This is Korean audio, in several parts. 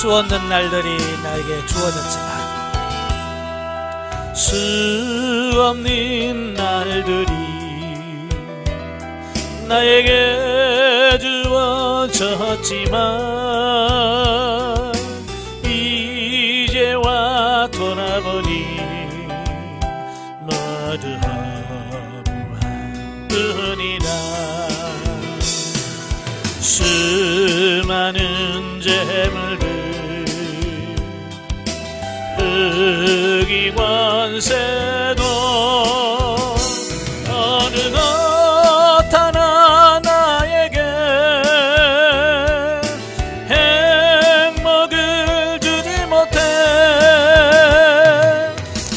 수 없는 날들이 나에게 주어졌지만 수 없는 날들이 나에게 주어졌지만 이제와 돌아보니 모두 허무하니라. 수많은 재물들 흑이 권세도 어느 것 하나 나에게 행복을 주지 못해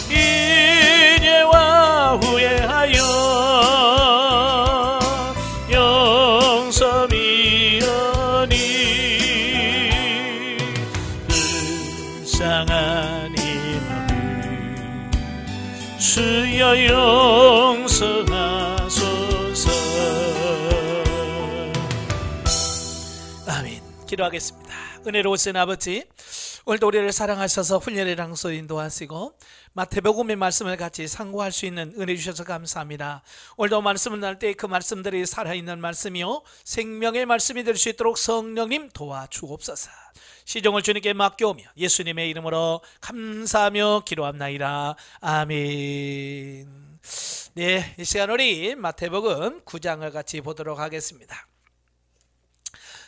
이제와 후회하여 용서미하니 불쌍한 이 맘을 주여 용서하소서. 아멘. 기도하겠습니다. 은혜로우신 아버지, 오늘도 우리를 사랑하셔서 훈련의 장소 인도하시고 마태복음의 말씀을 같이 상고할 수 있는 은혜 주셔서 감사합니다. 오늘도 말씀을 나눌 때 그 말씀들이 살아있는 말씀이요 생명의 말씀이 될 수 있도록 성령님 도와주옵소서. 시종을 주님께 맡겨오며 예수님의 이름으로 감사하며 기도합나이다. 아멘. 네, 이 시간 우리 마태복음 9장을 같이 보도록 하겠습니다.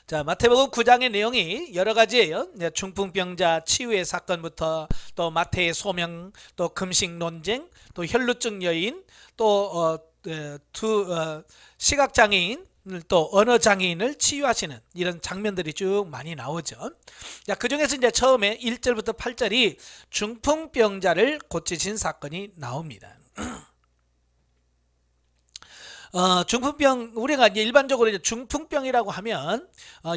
자, 마태복음 9장의 내용이 여러 가지예요. 중풍병자 치유의 사건부터 또 마태의 소명, 또 금식 논쟁, 또 혈루증 여인, 또 시각장애인, 또 언어장애인을 치유하시는 이런 장면들이 쭉 많이 나오죠. 자, 그 중에서 이제 처음에 1절부터 8절이 중풍병자를 고치신 사건이 나옵니다. 중풍병, 우리가 이제 일반적으로 이제 중풍병이라고 하면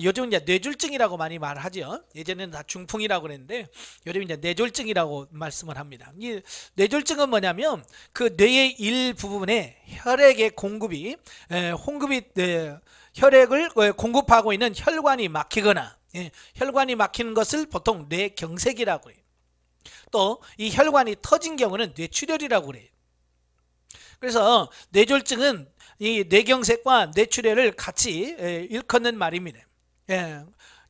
요즘 이제 뇌졸중이라고 많이 말하죠. 예전에는 다 중풍이라고 그랬는데 요즘 이제 뇌졸중이라고 말씀을 합니다. 이 뇌졸중은 뭐냐면 그 뇌의 일부분에 혈액의 공급이 혈액을 공급하고 있는 혈관이 막히거나 혈관이 막히는 것을 보통 뇌경색이라고 해요. 또 이 혈관이 터진 경우는 뇌출혈이라고 그래요. 그래서 뇌졸중은 이 뇌경색과 뇌출혈을 같이 일컫는 말입니다.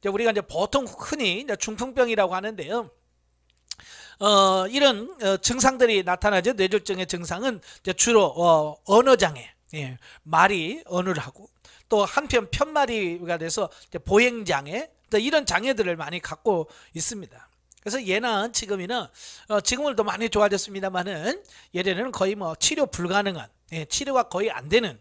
우리가 이제 보통 흔히 중풍병이라고 하는데요. 이런 증상들이 나타나죠. 뇌졸중의 증상은 주로 언어장애, 말이 언어를 하고 또 한편 편말이가 돼서 보행장애, 이런 장애들을 많이 갖고 있습니다. 그래서 예나 지금은 더 많이 좋아졌습니다만은 예전에는 거의 뭐 치료 불가능한, 치료가 거의 안 되는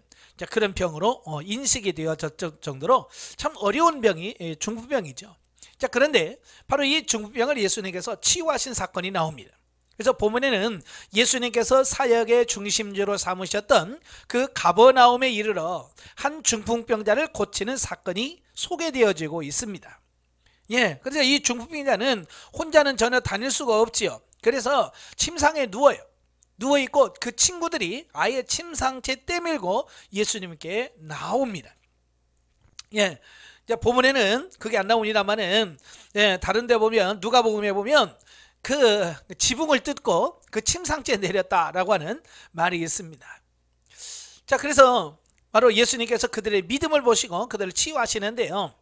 그런 병으로 인식이 되어졌을 정도로 참 어려운 병이 중풍병이죠. 자, 그런데 바로 이 중풍병을 예수님께서 치유하신 사건이 나옵니다. 그래서 본문에는 예수님께서 사역의 중심지로 삼으셨던 그 가버나움에 이르러 한 중풍병자를 고치는 사건이 소개되어지고 있습니다. 그래서 이 중풍병자는 혼자는 전혀 다닐 수가 없지요. 그래서 침상에 누워있고 그 친구들이 아예 침상채 떼밀고 예수님께 나옵니다. 본문에는 그게 안 나옵니다만은 다른 데 보면 누가복음에 보면 그 지붕을 뜯고 그 침상채에 내렸다라고 하는 말이 있습니다. 자, 그래서 바로 예수님께서 그들의 믿음을 보시고 그들을 치유하시는데요.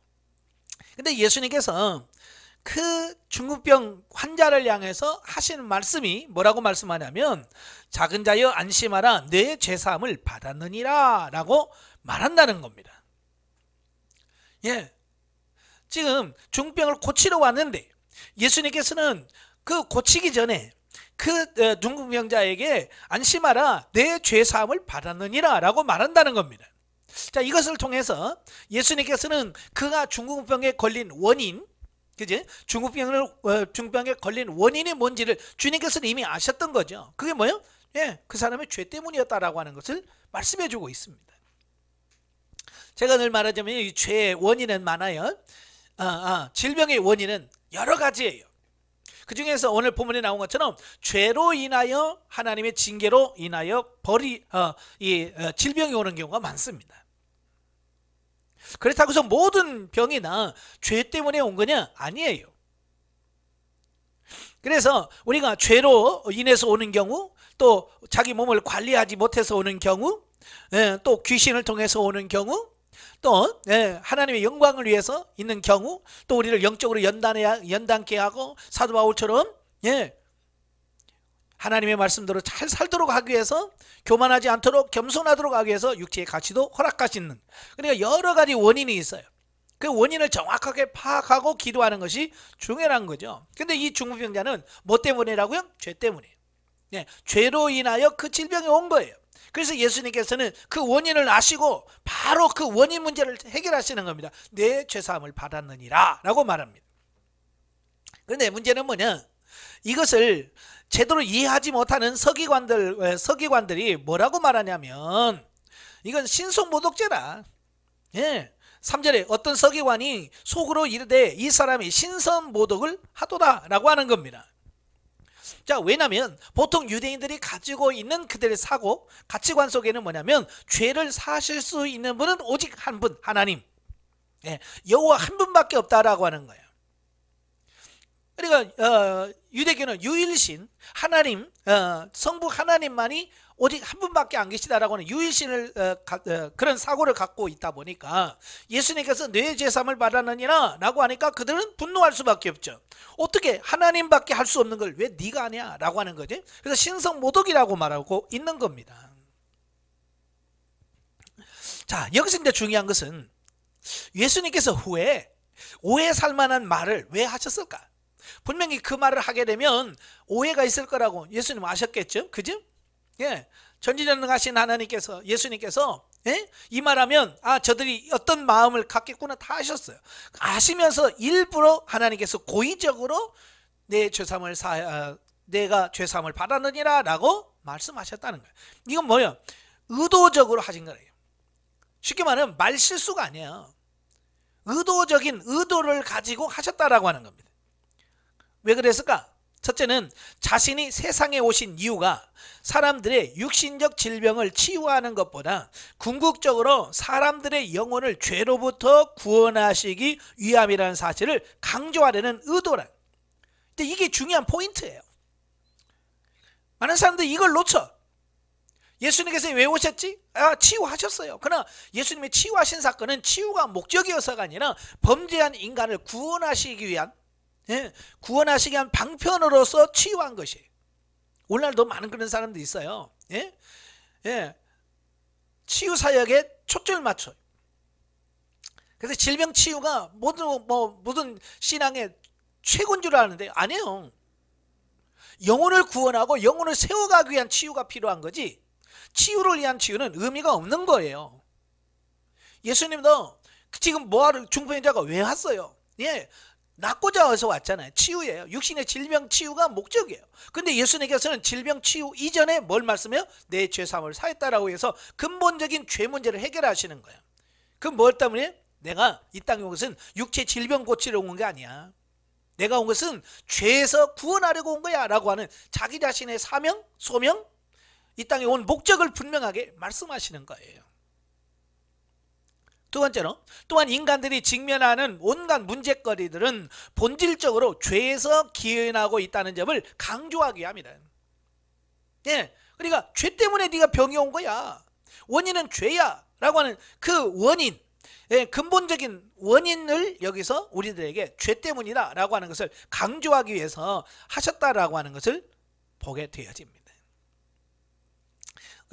근데 예수님께서 그 중풍병 환자를 향해서 하시는 말씀이 뭐라고 말씀하냐면 작은 자여 안심하라 내 죄사함을 받았느니라 라고 말한다는 겁니다. 지금 중풍병을 고치러 왔는데 예수님께서는 그 고치기 전에 그 중풍병자에게 안심하라 내 죄사함을 받았느니라 라고 말한다는 겁니다. 자, 이것을 통해서 예수님께서는 그가 중풍병에 걸린 원인, 그지? 중풍병에 걸린 원인이 뭔지를 주님께서는 이미 아셨던 거죠. 그게 뭐예요? 그 사람의 죄 때문이었다라고 하는 것을 말씀해 주고 있습니다. 제가 늘 말하자면 이 죄의 원인은 많아요. 질병의 원인은 여러 가지예요. 그 중에서 오늘 본문에 나온 것처럼 죄로 인하여 하나님의 징계로 인하여 질병이 오는 경우가 많습니다. 그렇다고 해서 모든 병이나 죄 때문에 온 거냐? 아니에요. 그래서 우리가 죄로 인해서 오는 경우, 또 자기 몸을 관리하지 못해서 오는 경우, 또 귀신을 통해서 오는 경우, 또 하나님의 영광을 위해서 있는 경우, 또 우리를 영적으로 연단케 하고 사도 바울처럼 하나님의 말씀대로 잘 살도록 하기 위해서, 교만하지 않도록 겸손하도록 하기 위해서 육체의 가치도 허락하시는, 그러니까 여러 가지 원인이 있어요. 그 원인을 정확하게 파악하고 기도하는 것이 중요한 거죠. 근데 이 중풍병자는 뭐 때문이라고요? 죄 때문에. 죄로 인하여 그 질병이 온 거예요. 그래서 예수님께서는 그 원인을 아시고 바로 그 원인 문제를 해결하시는 겁니다. 내 죄사함을 받았느니라 라고 말합니다. 그런데 문제는 뭐냐, 이것을 제대로 이해하지 못하는 서기관들이 뭐라고 말하냐면, 이건 신성모독죄라. 3절에 어떤 서기관이 속으로 이르되 이 사람이 신성모독을 하도다 라고 하는 겁니다. 자, 왜냐하면 보통 유대인들이 가지고 있는 그들의 사고, 가치관 속에는 뭐냐면, 죄를 사실 수 있는 분은 오직 한 분, 하나님, 여호와 한 분밖에 없다라고 하는 거예요. 그러니까 유대교는 유일신 하나님, 성부 하나님만이 오직 한 분밖에 안 계시다라고 하는 유일신을 그런 사고를 갖고 있다 보니까, 예수님께서 내 죄사함을 받았느니라 라고 하니까 그들은 분노할 수밖에 없죠. 어떻게 하나님밖에 할 수 없는 걸 왜 네가 하냐 라고 하는 거지. 그래서 신성모독이라고 말하고 있는 겁니다. 자, 여기서 이제 중요한 것은, 예수님께서 후에 오해 살만한 말을 왜 하셨을까? 분명히 그 말을 하게 되면 오해가 있을 거라고 예수님 아셨겠죠? 그죠? 전지전능하신 하나님께서, 예수님께서 이 말하면 저들이 어떤 마음을 갖겠구나 다 아셨어요. 아시면서 일부러 하나님께서 고의적으로 내가 죄사함을 받았느니라 라고 말씀하셨다는 거예요. 이건 뭐예요? 의도적으로 하신 거예요. 쉽게 말하면 말실수가 아니에요. 의도적인 의도를 가지고 하셨다라고 하는 겁니다. 왜 그랬을까? 첫째는 자신이 세상에 오신 이유가 사람들의 육신적 질병을 치유하는 것보다 궁극적으로 사람들의 영혼을 죄로부터 구원하시기 위함이라는 사실을 강조하려는 의도란. 근데 이게 중요한 포인트예요. 많은 사람들이 이걸 놓쳐. 예수님께서 왜 오셨지? 치유하셨어요. 그러나 예수님이 치유하신 사건은 치유가 목적이어서가 아니라 범죄한 인간을 구원하시기 위한 방편으로서 치유한 것이에요. 오늘날도 많은 그런 사람들이 있어요. 치유 사역에 초점을 맞춰요. 그래서 질병 치유가 모든 신앙의 최고인 줄 아는데 아니에요. 영혼을 구원하고 영혼을 세워가기 위한 치유가 필요한 거지, 치유를 위한 치유는 의미가 없는 거예요. 예수님도 지금 뭐하러 중풍병자가 왜 왔어요? 낫고자 해서 왔잖아요. 치유예요. 육신의 질병 치유가 목적이에요. 근데 예수님께서는 질병 치유 이전에 뭘 말씀해요? 내 죄사함을 사했다라고 해서 근본적인 죄 문제를 해결하시는 거예요. 그럼 뭘 때문에? 내가 이 땅에 온 것은 육체 질병 고치러 온 게 아니야. 내가 온 것은 죄에서 구원하려고 온 거야 라고 하는 자기 자신의 사명, 소명, 이 땅에 온 목적을 분명하게 말씀하시는 거예요. 두 번째로, 또한 인간들이 직면하는 온갖 문제거리들은 본질적으로 죄에서 기인하고 있다는 점을 강조하기 위함이다. 그러니까 죄 때문에 네가 병이 온 거야. 원인은 죄야 라고 하는 그 원인, 근본적인 원인을 여기서 우리들에게 죄 때문이다 라고 하는 것을 강조하기 위해서 하셨다라고 하는 것을 보게 되어집니다.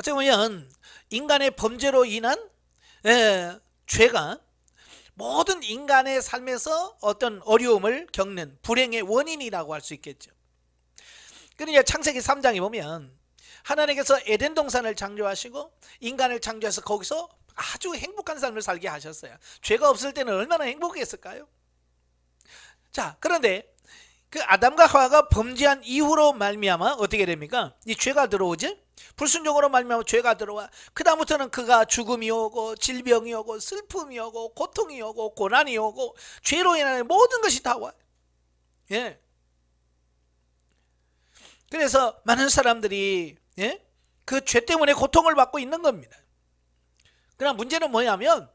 어찌 보면 인간의 범죄로 인한 죄가 모든 인간의 삶에서 어떤 어려움을 겪는 불행의 원인이라고 할 수 있겠죠. 그러니까 창세기 3장에 보면 하나님께서 에덴 동산을 창조하시고 인간을 창조해서 거기서 아주 행복한 삶을 살게 하셨어요. 죄가 없을 때는 얼마나 행복했을까요? 자, 그런데 그 아담과 하와가 범죄한 이후로 말미암아 어떻게 됩니까? 이 죄가 들어오지? 불순종으로 말미암아 죄가 들어와. 그 다음부터는 그가 죽음이 오고 질병이 오고 슬픔이 오고 고통이 오고 고난이 오고 죄로 인한 모든 것이 다 와요. 그래서 많은 사람들이 그 죄 때문에 고통을 받고 있는 겁니다. 그러나 문제는 뭐냐면,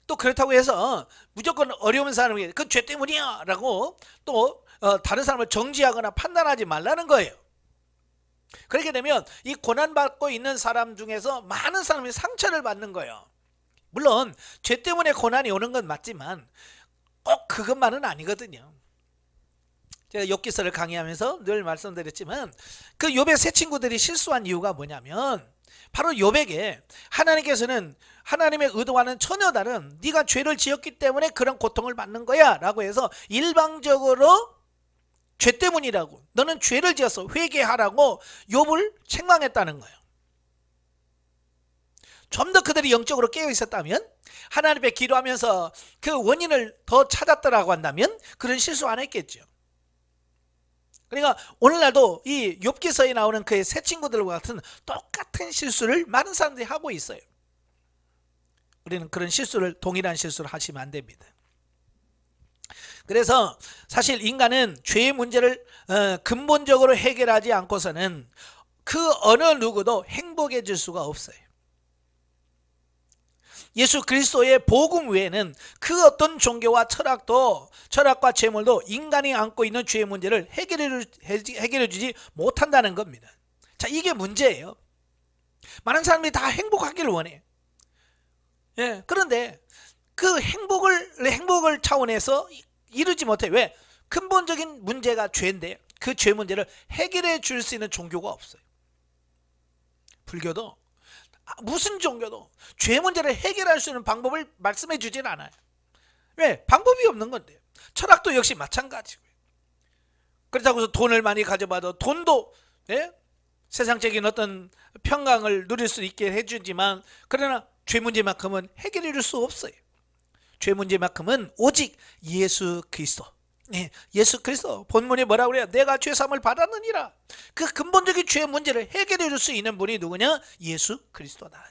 또 그렇다고 해서 무조건 어려운 사람에게 그 죄 때문이야 라고 또 다른 사람을 정지하거나 판단하지 말라는 거예요. 그렇게 되면 이 고난받고 있는 사람 중에서 많은 사람이 상처를 받는 거예요. 물론 죄 때문에 고난이 오는 건 맞지만 꼭 그것만은 아니거든요. 제가 욥기서를 강의하면서 늘 말씀드렸지만 그 욥의 세 친구들이 실수한 이유가 뭐냐면 바로 욥에게 하나님께서는 하나님의 의도와는 전혀 다른 네가 죄를 지었기 때문에 그런 고통을 받는 거야 라고 해서 일방적으로 죄 때문이라고, 너는 죄를 지었어 회개하라고 욥을 책망했다는 거예요. 좀 더 그들이 영적으로 깨어 있었다면, 하나님 앞에 기도하면서 그 원인을 더 찾았더라고 한다면 그런 실수 안 했겠죠. 그러니까 오늘날도 이 욥기서에 나오는 그의 세 친구들과 같은 똑같은 실수를 많은 사람들이 하고 있어요. 우리는 그런 실수를, 동일한 실수를 하시면 안 됩니다. 그래서 사실 인간은 죄의 문제를 근본적으로 해결하지 않고서는 그 어느 누구도 행복해질 수가 없어요. 예수 그리스도의 복음 외에는 그 어떤 종교와 철학과 재물도 인간이 안고 있는 죄의 문제를 해결해 주지 못한다는 겁니다. 자, 이게 문제예요. 많은 사람들이 다 행복하기를 원해요. 예, 그런데 그 행복을 차원에서 이루지 못해. 왜? 근본적인 문제가 죄인데 그 죄 문제를 해결해 줄 수 있는 종교가 없어요. 불교도 무슨 종교도 죄 문제를 해결할 수 있는 방법을 말씀해 주진 않아요. 왜? 방법이 없는 건데요. 철학도 역시 마찬가지고요. 그렇다고 해서 돈을 많이 가져봐도 돈도 세상적인 어떤 평강을 누릴 수 있게 해주지만, 그러나 죄 문제만큼은 해결해 줄 수 없어요. 죄 문제만큼은 오직 예수 그리스도. 예수 그리스도 본문이 뭐라고 그래요? 내가 죄사함을 받았느니라. 그 근본적인 죄 문제를 해결해 줄 수 있는 분이 누구냐? 예수 그리스도다.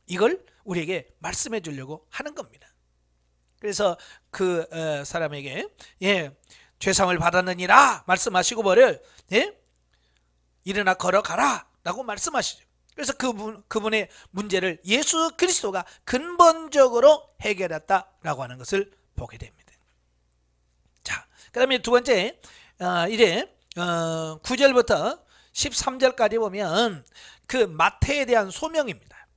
이걸 우리에게 말씀해 주려고 하는 겁니다. 그래서 그 사람에게 죄사함을 받았느니라 말씀하시고 뭐를 일어나 걸어가라 라고 말씀하시죠. 그래서 그분의 문제를 예수 그리스도가 근본적으로 해결했다라고 하는 것을 보게 됩니다. 자, 그 다음에 두 번째, 이제 9절부터 13절까지 보면 그 마태에 대한 소명입니다.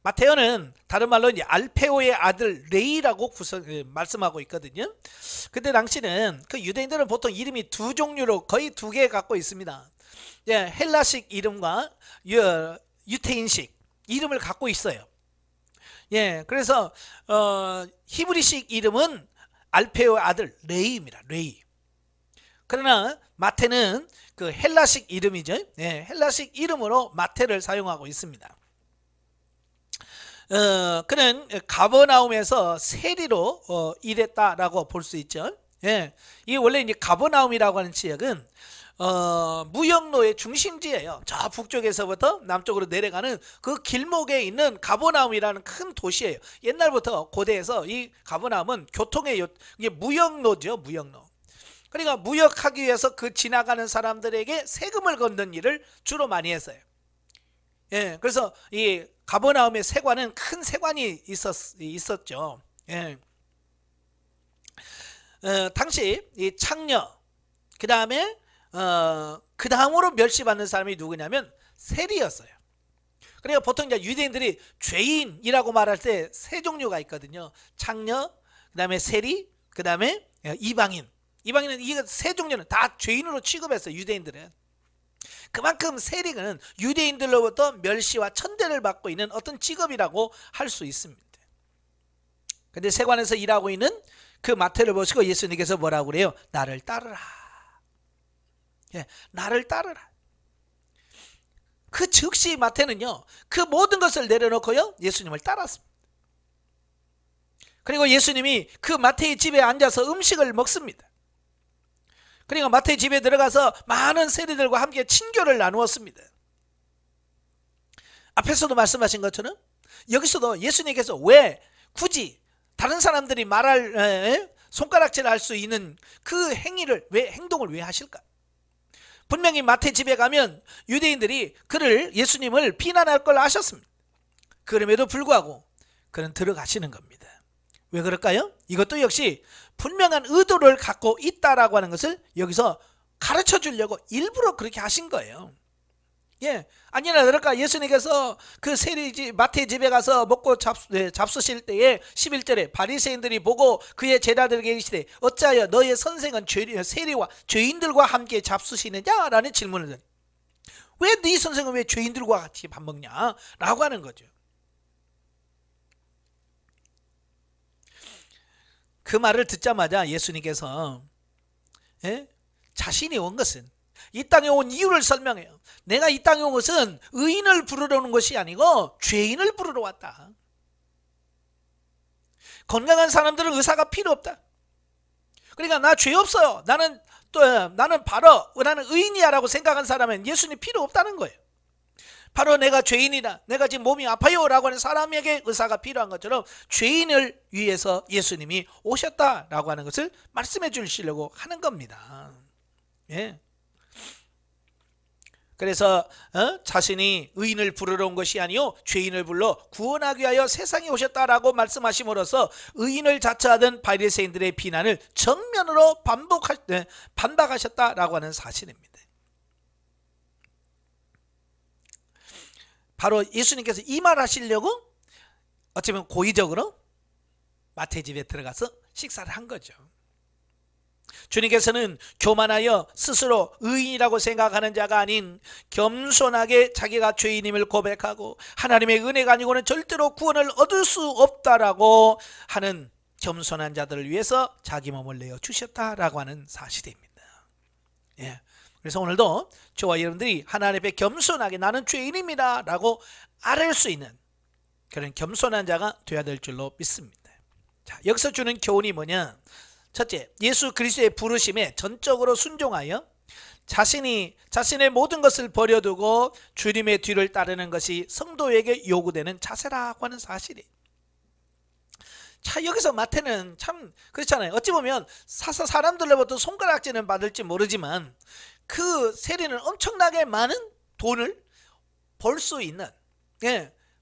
마태어는 다른 말로 이제 알페오의 아들 레이라고 말씀하고 있거든요. 그때 당시는 그 유대인들은 보통 이름이 두 종류로 거의 두 개 갖고 있습니다. 헬라식 이름과 유태인식 이름을 갖고 있어요. 그래서 히브리식 이름은 알페오의 아들 레이입니다. 레이. 그러나 마태는 그 헬라식 이름이죠. 헬라식 이름으로 마태를 사용하고 있습니다. 그는 가버나움에서 세리로 일했다라고 볼 수 있죠. 이 원래 이제 가버나움이라고 하는 지역은 무역로의 중심지예요. 저 북쪽에서부터 남쪽으로 내려가는 그 길목에 있는 가버나움이라는 큰 도시예요. 옛날부터 고대에서 이 가버나움은 교통의 이게 무역로죠. 무역로. 그러니까 무역하기 위해서 그 지나가는 사람들에게 세금을 걷는 일을 주로 많이 했어요. 그래서 이 가버나움의 세관은 큰 세관이 있었죠. 당시 이 창녀, 그 다음으로 멸시받는 사람이 누구냐면 세리였어요. 그러니까 보통 이제 유대인들이 죄인이라고 말할 때 세 종류가 있거든요. 창녀, 그 다음에 세리, 그 다음에 이방인. 이방인은 이 세 종류는 다 죄인으로 취급했어요. 유대인들은. 그만큼 세리는 유대인들로부터 멸시와 천대를 받고 있는 어떤 직업이라고 할 수 있습니다. 근데 세관에서 일하고 있는 그 마태를 보시고 예수님께서 뭐라고 그래요? 나를 따르라. 나를 따르라. 그 즉시 마태는요, 그 모든 것을 내려놓고요, 예수님을 따랐습니다. 그리고 예수님이 그 마태의 집에 앉아서 음식을 먹습니다. 그러니까 마태의 집에 들어가서 많은 세리들과 함께 친교를 나누었습니다. 앞에서도 말씀하신 것처럼 여기서도 예수님께서 왜 굳이 다른 사람들이 말할 손가락질을 할 수 있는 그 행동을 왜 하실까? 분명히 마태 집에 가면 유대인들이 예수님을 비난할 걸 아셨습니다. 그럼에도 불구하고 그는 들어가시는 겁니다. 왜 그럴까요? 이것도 역시 분명한 의도를 갖고 있다라고 하는 것을 여기서 가르쳐 주려고 일부러 그렇게 하신 거예요. 아니나 다를까 예수님께서 그 세리집 마태 집에 가서 먹고 잡수실 때에 11절에 바리새인들이 보고 그의 제자들에게 이르시되 어찌하여 너의 선생은 세리와 죄인들과 함께 잡수시느냐 라는 질문을 드려요. 왜 네 선생은 왜 죄인들과 같이 밥 먹냐 라고 하는 거죠. 그 말을 듣자마자 예수님께서 자신이 온 것은 이 땅에 온 이유를 설명해요. 내가 이 땅에 온 것은 의인을 부르러 온 것이 아니고 죄인을 부르러 왔다. 건강한 사람들은 의사가 필요 없다. 그러니까 나 죄 없어요. 나는 바로 나는 의인이야 라고 생각한 사람은 예수님 필요 없다는 거예요. 바로 내가 죄인이다, 내가 지금 몸이 아파요 라고 하는 사람에게 의사가 필요한 것처럼 죄인을 위해서 예수님이 오셨다라고 하는 것을 말씀해 주시려고 하는 겁니다. 그래서 자신이 의인을 부르러 온 것이 아니요 죄인을 불러 구원하기 위하여 세상에 오셨다라고 말씀하심으로써 의인을 자처하던 바리새인들의 비난을 정면으로 반박하셨다라고 하는 사실입니다. 바로 예수님께서 이 말 하시려고 어쩌면 고의적으로 마태 집에 들어가서 식사를 한 거죠. 주님께서는 교만하여 스스로 의인이라고 생각하는 자가 아닌 겸손하게 자기가 죄인임을 고백하고 하나님의 은혜가 아니고는 절대로 구원을 얻을 수 없다라고 하는 겸손한 자들을 위해서 자기 몸을 내어 주셨다라고 하는 사실입니다. 그래서 오늘도 저와 여러분들이 하나님 앞에 겸손하게 나는 죄인입니다 라고 아뢰을 수 있는 그런 겸손한 자가 되어야 될 줄로 믿습니다. 자, 여기서 주는 교훈이 뭐냐? 첫째, 예수 그리스도의 부르심에 전적으로 순종하여 자신의 모든 것을 버려두고 주님의 뒤를 따르는 것이 성도에게 요구되는 자세라고 하는 사실이에요. 자, 여기서 마태는 참 그렇잖아요. 어찌 보면 사람들로부터 손가락질은 받을지 모르지만 그 세리는 엄청나게 많은 돈을 벌 수 있는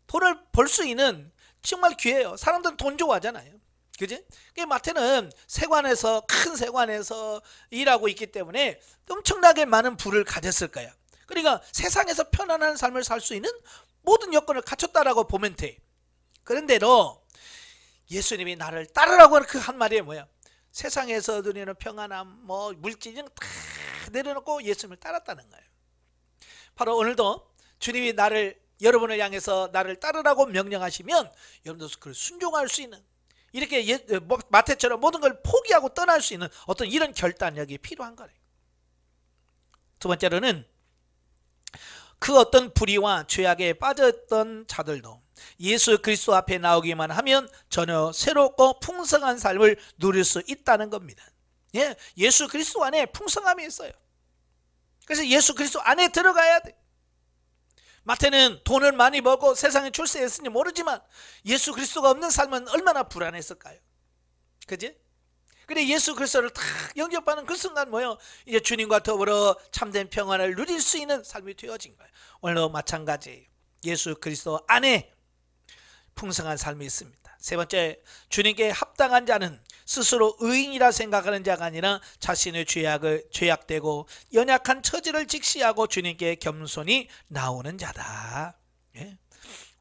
돈을 벌 수 있는 정말 기회예요. 사람들은 돈 좋아하잖아요. 그지? 마태는 큰 세관에서 일하고 있기 때문에 엄청나게 많은 부를 가졌을 거야. 그러니까 세상에서 편안한 삶을 살 수 있는 모든 여건을 갖췄다라고 보면 돼. 그런데도 예수님이 나를 따르라고 하는 그 한 말이 뭐야? 세상에서 누리는 평안함, 물질은 다 내려놓고 예수님을 따랐다는 거예요. 바로 오늘도 주님이 여러분을 향해서 나를 따르라고 명령하시면 여러분도 그걸 순종할 수 있는 이렇게 마태처럼 모든 걸 포기하고 떠날 수 있는 어떤 이런 결단력이 필요한 거예요. 두 번째로는 그 어떤 불의와 죄악에 빠졌던 자들도 예수 그리스도 앞에 나오기만 하면 전혀 새롭고 풍성한 삶을 누릴 수 있다는 겁니다. 예수 그리스도 안에 풍성함이 있어요. 그래서 예수 그리스도 안에 들어가야 돼. 마태는 돈을 많이 벌고 세상에 출세했으니 모르지만 예수 그리스도가 없는 삶은 얼마나 불안했을까요? 그지? 근데 예수 그리스도를 딱 영접하는 그 순간 이제 주님과 더불어 참된 평안을 누릴 수 있는 삶이 되어진 거예요. 오늘도 마찬가지 예수 그리스도 안에 풍성한 삶이 있습니다. 세 번째, 주님께 합당한 자는 스스로 의인이라 생각하는 자가 아니라 자신의 죄악되고 연약한 처지를 직시하고 주님께 겸손히 나오는 자다.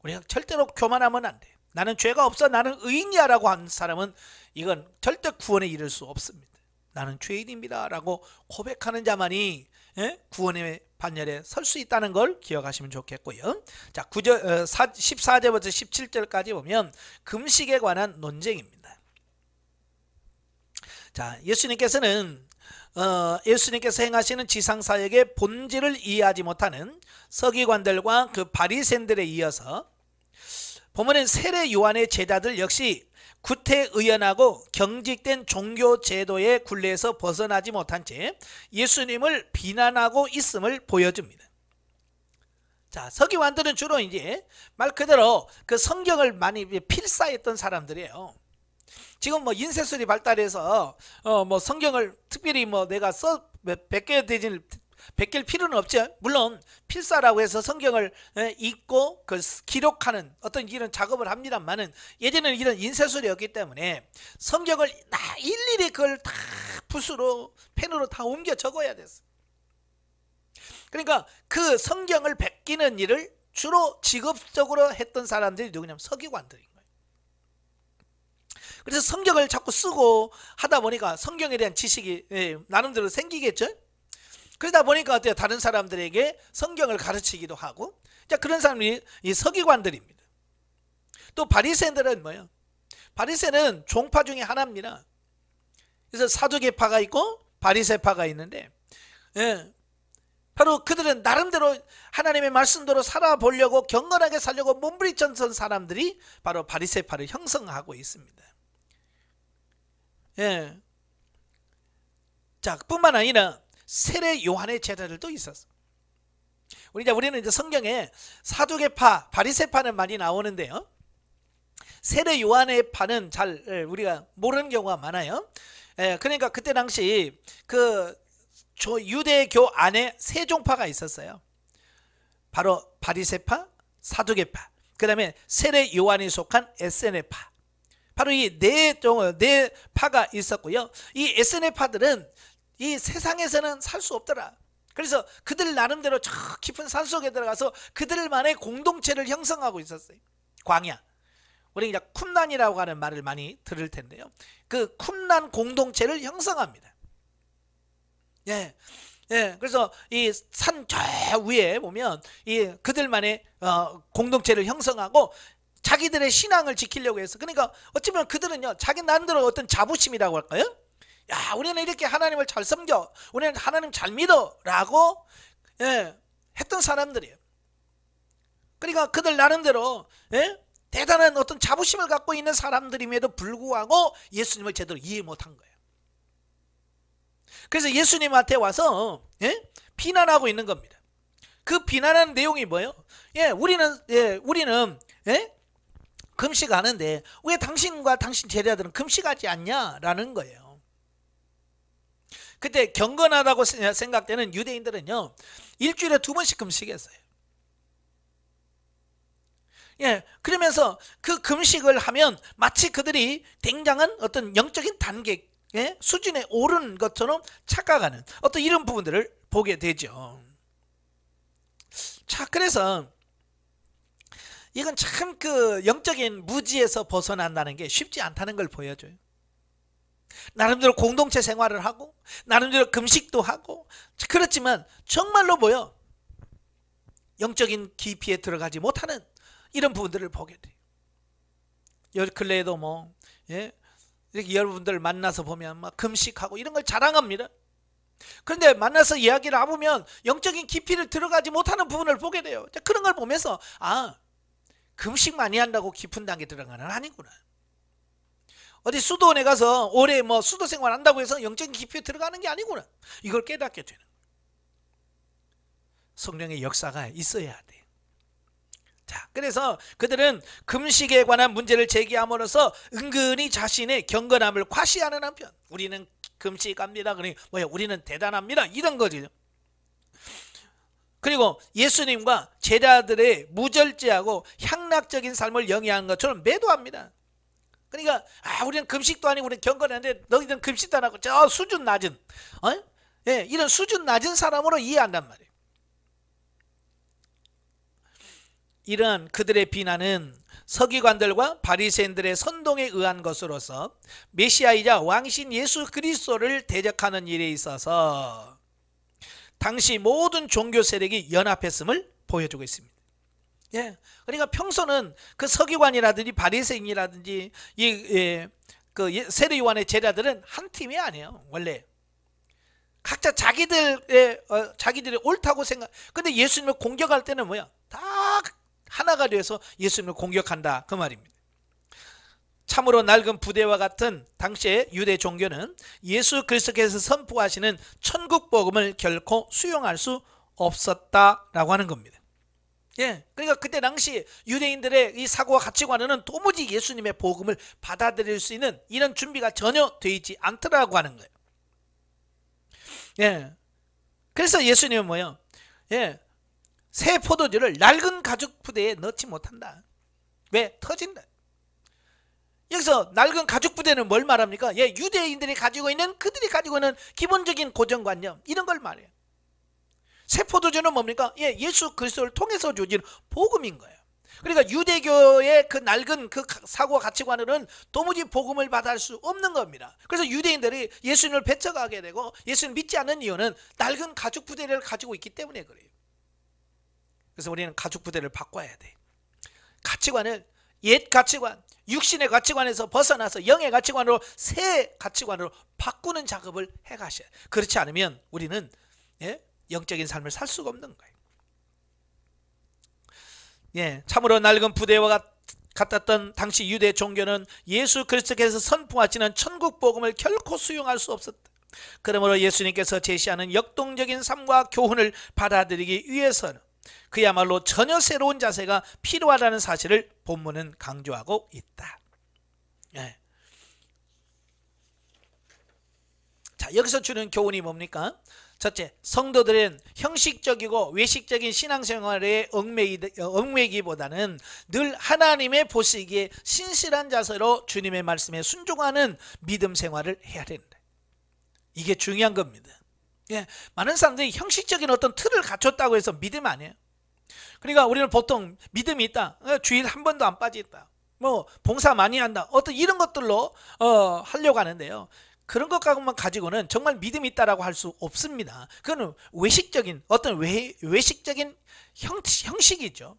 우리가 절대로 교만하면 안 돼. 나는 죄가 없어, 나는 의인이야 라고 하는 사람은 이건 절대 구원에 이를 수 없습니다. 나는 죄인입니다 라고 고백하는 자만이 구원의 반열에 설 수 있다는 걸 기억하시면 좋겠고요. 자, 14절부터 17절까지 보면 금식에 관한 논쟁입니다. 자, 예수님께서 행하시는 지상사역의 본질을 이해하지 못하는 서기관들과 그 바리새인들에 이어서 보면은 세례 요한의 제자들 역시 구태의연하고 경직된 종교 제도의 굴레에서 벗어나지 못한 채 예수님을 비난하고 있음을 보여줍니다. 자, 서기관들은 주로 이제 말 그대로 그 성경을 많이 필사했던 사람들이에요. 지금 인쇄술이 발달해서 성경을 특별히 내가 베껴야 되지 베낄 필요는 없죠. 물론 필사라고 해서 성경을 읽고 그 기록하는 어떤 이런 작업을 합니다만은, 예전에는 이런 인쇄술이었기 때문에 성경을 다 일일이 그걸 다 붓으로 펜으로 다 옮겨 적어야 됐어. 그러니까 그 성경을 베끼는 일을 주로 직업적으로 했던 사람들이 누구냐면 서기관들인 거예요. 그래서 성경을 자꾸 쓰고 하다 보니까 성경에 대한 지식이 나름대로 생기겠죠. 그러다 보니까 어때요? 다른 사람들에게 성경을 가르치기도 하고, 자, 그런 사람이 이 서기관들입니다. 또 바리새인들은 뭐예요? 바리새는 종파 중에 하나입니다. 그래서 사두개파가 있고 바리새파가 있는데, 바로 그들은 나름대로 하나님의 말씀대로 살아보려고 경건하게 살려고 몸부림쳤던 사람들이 바로 바리새파를 형성하고 있습니다. 자, 뿐만 아니라 세례 요한의 제자들도 있었어. 우리는 이제 성경에 사두개파, 바리새파는 많이 나오는데요, 세례 요한의 파는 잘 우리가 모르는 경우가 많아요. 그러니까 그때 당시 그 유대교 안에 세 종파가 있었어요. 바로 바리새파, 사두개파, 그 다음에 세례 요한이 속한 에세네파. 바로 이 네 파가 있었고요. 이 에세네파들은 이 세상에서는 살 수 없더라. 그래서 그들 나름대로 저 깊은 산속에 들어가서 그들만의 공동체를 형성하고 있었어요. 광야. 우리 이제 쿰란이라고 하는 말을 많이 들을 텐데요, 그 쿰란 공동체를 형성합니다. 그래서 이 산 저 위에 보면 이 그들만의 공동체를 형성하고 자기들의 신앙을 지키려고 해서, 그러니까 어쩌면 그들은요, 자기 나름대로 어떤 자부심이라고 할까요? 야, 우리는 이렇게 하나님을 잘 섬겨, 우리는 하나님 잘 믿어 라고 했던 사람들이에요. 그러니까 그들 나름대로 대단한 어떤 자부심을 갖고 있는 사람들임에도 불구하고 예수님을 제대로 이해 못한 거예요. 그래서 예수님한테 와서 비난하고 있는 겁니다. 그 비난하는 내용이 뭐예요? 우리는 금식하는데 왜 당신과 당신 제자들은 금식하지 않냐라는 거예요. 그때 경건하다고 생각되는 유대인들은요, 일주일에 2번씩 금식했어요. 그러면서 그 금식을 하면 마치 그들이 굉장한 어떤 영적인 단계 수준에 오른 것처럼 착각하는 어떤 이런 부분들을 보게 되죠. 자, 그래서 이건 참 그 영적인 무지에서 벗어난다는 게 쉽지 않다는 걸 보여줘요. 나름대로 공동체 생활을 하고 나름대로 금식도 하고, 그렇지만 정말로 뭐요? 영적인 깊이에 들어가지 못하는 이런 부분들을 보게 돼요. 근래에도 뭐 이렇게 여러분들 만나서 보면 막 금식하고 이런 걸 자랑합니다. 그런데 만나서 이야기를 해보면 영적인 깊이를 들어가지 못하는 부분을 보게 돼요. 그런 걸 보면서 금식 많이 한다고 깊은 단계 들어가는 아니구나. 어디 수도원에 가서 오래 뭐 수도 생활 한다고 해서 영적인 깊이에 들어가는 게 아니구나. 이걸 깨닫게 되는 거예요. 성령의 역사가 있어야 돼요. 자, 그래서 그들은 금식에 관한 문제를 제기함으로써 은근히 자신의 경건함을 과시하는 한편, 우리는 금식합니다, 그러니 우리는 대단합니다, 이런 거죠. 그리고 예수님과 제자들의 무절제하고 향락적인 삶을 영위하는 것처럼 매도합니다. 그러니까 우리는 금식도 아니고 우리는 경건한데 너희들은 금식도 안 하고 저 수준 낮은 이런 수준 낮은 사람으로 이해한단 말이에요. 이러한 그들의 비난은 서기관들과 바리새인들의 선동에 의한 것으로서 메시아이자 왕이신 예수 그리스도를 대적하는 일에 있어서 당시 모든 종교 세력이 연합했음을 보여주고 있습니다. 그러니까 평소는 그 서기관이라든지 바리새인이라든지 그 세례 요한의 제자들은 한 팀이 아니에요. 원래 각자 자기들이 옳다고 생각. 근데 예수님을 공격할 때는 뭐야? 다 하나가 돼서 예수님을 공격한다, 그 말입니다. 참으로 낡은 부대와 같은 당시의 유대 종교는 예수 그리스도께서 선포하시는 천국 복음을 결코 수용할 수 없었다라고 하는 겁니다. 그러니까 그때 당시 유대인들의 이 사고와 가치관은 도무지 예수님의 복음을 받아들일 수 있는 이런 준비가 전혀 되어 있지 않더라고 하는 거예요. 그래서 예수님은 뭐예요? 예, 새 포도주를 낡은 가죽 부대에 넣지 못한다. 왜? 터진다. 여기서 낡은 가죽 부대는 뭘 말합니까? 예, 유대인들이 가지고 있는, 그들이 가지고 있는 기본적인 고정관념, 이런 걸 말해요. 새 포도주는 뭡니까? 예, 예수 그리스도를 통해서 주어진 복음인 거예요. 그러니까 유대교의 그 낡은 그 사고 가치관으로는 도무지 복음을 받을 수 없는 겁니다. 그래서 유대인들이 예수님을 배척하게 되고 예수님을 믿지 않는 이유는 낡은 가죽 부대를 가지고 있기 때문에 그래요. 그래서 우리는 가죽 부대를 바꿔야 돼. 가치관을, 옛 가치관, 육신의 가치관에서 벗어나서 영의 가치관으로, 새 가치관으로 바꾸는 작업을 해가셔야 돼요. 그렇지 않으면 우리는, 예, 영적인 삶을 살 수가 없는 거예요. 예, 참으로 낡은 부대와 같았던 당시 유대 종교는 예수 그리스도께서 선포하시는 천국 복음을 결코 수용할 수 없었다. 그러므로 예수님께서 제시하는 역동적인 삶과 교훈을 받아들이기 위해서는 그야말로 전혀 새로운 자세가 필요하다는 사실을 본문은 강조하고 있다. 예. 자, 여기서 주는 교훈이 뭡니까? 첫째, 성도들은 형식적이고 외식적인 신앙생활에 얽매이기보다는 늘 하나님의 보시기에 신실한 자세로 주님의 말씀에 순종하는 믿음 생활을 해야 된다. 이게 중요한 겁니다. 예, 많은 사람들이 형식적인 어떤 틀을 갖췄다고 해서 믿음 아니에요. 그러니까 우리는 보통 믿음이 있다, 주일 한 번도 안 빠지겠다, 뭐 봉사 많이 한다, 어떤 이런 것들로 하려고 하는데요, 그런 것만 가지고는 정말 믿음이 있다라고 할 수 없습니다. 그건 외식적인 어떤 외식적인 형식이죠.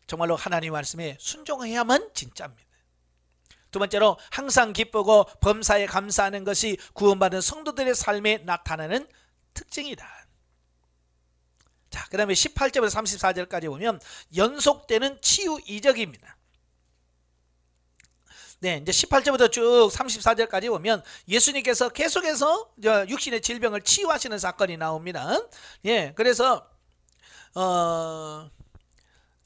정말로 하나님 말씀에 순종해야만 진짜입니다. 두 번째로, 항상 기쁘고 범사에 감사하는 것이 구원받은 성도들의 삶에 나타나는 특징이다. 자, 그 다음에 18절부터 34절까지 보면 연속되는 치유 이적입니다. 네, 이제 18절부터 쭉 34절까지 보면 예수님께서 계속해서 육신의 질병을 치유하시는 사건이 나옵니다. 예, 그래서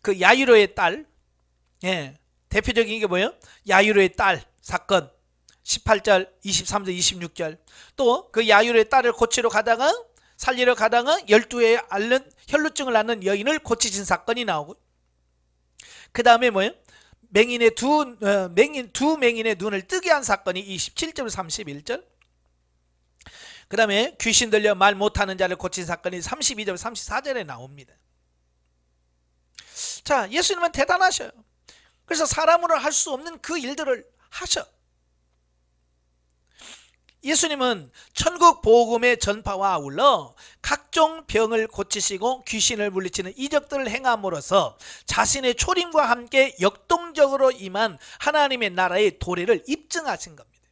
그 야이로의 딸, 예, 대표적인 게 뭐예요? 야이로의 딸 사건, 18절, 23절, 26절. 또 그 야이로의 딸을 고치러 가다가, 살리러 가다가 12에 앓는 혈루증을 앓는 여인을 고치신 사건이 나오고, 그 다음에 뭐예요? 두 맹인의 눈을 뜨게 한 사건이 27절, 31절. 그 다음에 귀신 들려 말 못하는 자를 고친 사건이 32절, 34절에 나옵니다. 자, 예수님은 대단하셔요. 그래서 사람으로 할 수 없는 그 일들을 하셔. 예수님은 천국 복음의 전파와 아울러 각종 병을 고치시고 귀신을 물리치는 이적들을 행함으로써 자신의 초림과 함께 역동적으로 임한 하나님의 나라의 도래를 입증하신 겁니다.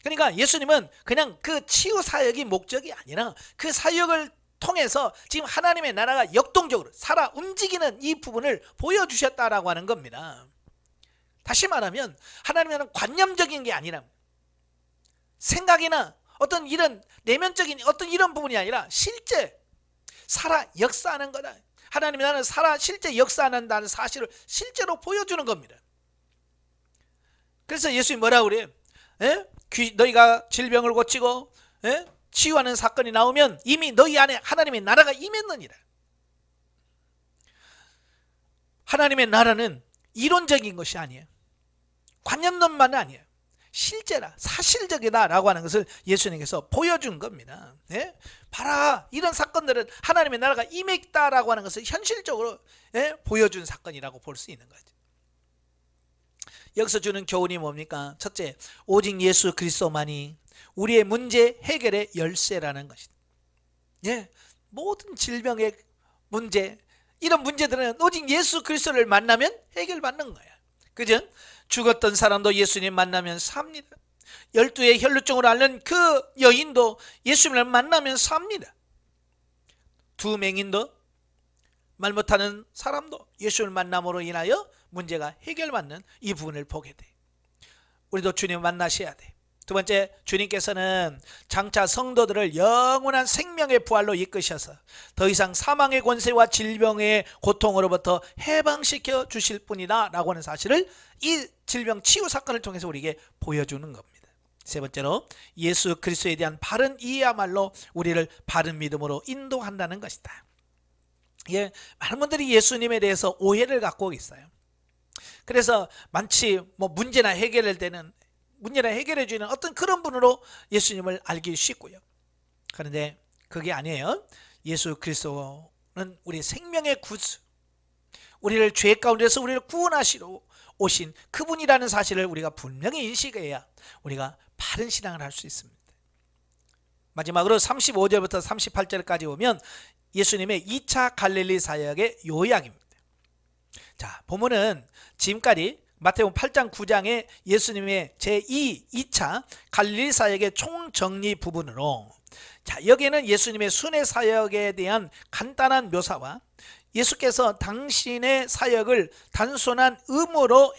그러니까 예수님은 그냥 그 치유 사역이 목적이 아니라 그 사역을 통해서 지금 하나님의 나라가 역동적으로 살아 움직이는 이 부분을 보여주셨다라고 하는 겁니다. 다시 말하면 하나님은 관념적인 게 아니라, 생각이나 어떤 이런 내면적인 어떤 이런 부분이 아니라 실제 살아 역사하는 거다. 하나님의 나라는 살아 실제 역사한다는 사실을 실제로 보여주는 겁니다. 그래서 예수님이 뭐라고 그래요? 너희가 질병을 고치고 치유하는 사건이 나오면 이미 너희 안에 하나님의 나라가 임했느니라. 하나님의 나라는 이론적인 것이 아니에요. 관념론만 아니에요. 실제라, 사실적이다라고 하는 것을 예수님께서 보여준 겁니다. 예? 봐라, 이런 사건들은 하나님의 나라가 임했다라고 하는 것을 현실적으로 보여준 사건이라고 볼 수 있는 거죠. 여기서 주는 교훈이 뭡니까? 첫째, 오직 예수 그리스도만이 우리의 문제 해결의 열쇠라는 것이다. 예, 모든 질병의 문제, 이런 문제들은 오직 예수 그리스도를 만나면 해결받는 거야. 그죠? 죽었던 사람도 예수님 만나면 삽니다. 12의 혈루증으로 앓는 그 여인도 예수님을 만나면 삽니다. 두 맹인도, 말 못하는 사람도 예수님을 만남으로 인하여 문제가 해결받는 이 부분을 보게 돼. 우리도 주님 만나셔야 돼. 두 번째, 주님께서는 장차 성도들을 영원한 생명의 부활로 이끄셔서 더 이상 사망의 권세와 질병의 고통으로부터 해방시켜 주실 분이다 라고 하는 사실을 이 질병 치유 사건을 통해서 우리에게 보여주는 겁니다. 세 번째로 예수 그리스도에 대한 바른 이해야말로 우리를 바른 믿음으로 인도한다는 것이다. 예, 많은 분들이 예수님에 대해서 오해를 갖고 있어요. 그래서 마치 문제나 해결할 때는 문제나 해결해 주는 어떤 그런 분으로 예수님을 알기 쉽고요. 그런데 그게 아니에요. 예수 그리스도는 우리 생명의 구주, 우리를 죄 가운데서 우리를 구원하시러 오신 그분이라는 사실을 우리가 분명히 인식해야 우리가 바른 신앙을 할 수 있습니다. 마지막으로 35절부터 38절까지 보면 예수님의 2차 갈릴리 사역의 요약입니다. 자, 보면은 지금까지 마태복음 8장 9장의 예수님의 제2차 갈릴리 사역의 총정리 부분으로, 자, 여기에는 예수님의 순회 사역에 대한 간단한 묘사와 예수께서 당신의 사역을 단순한 의무로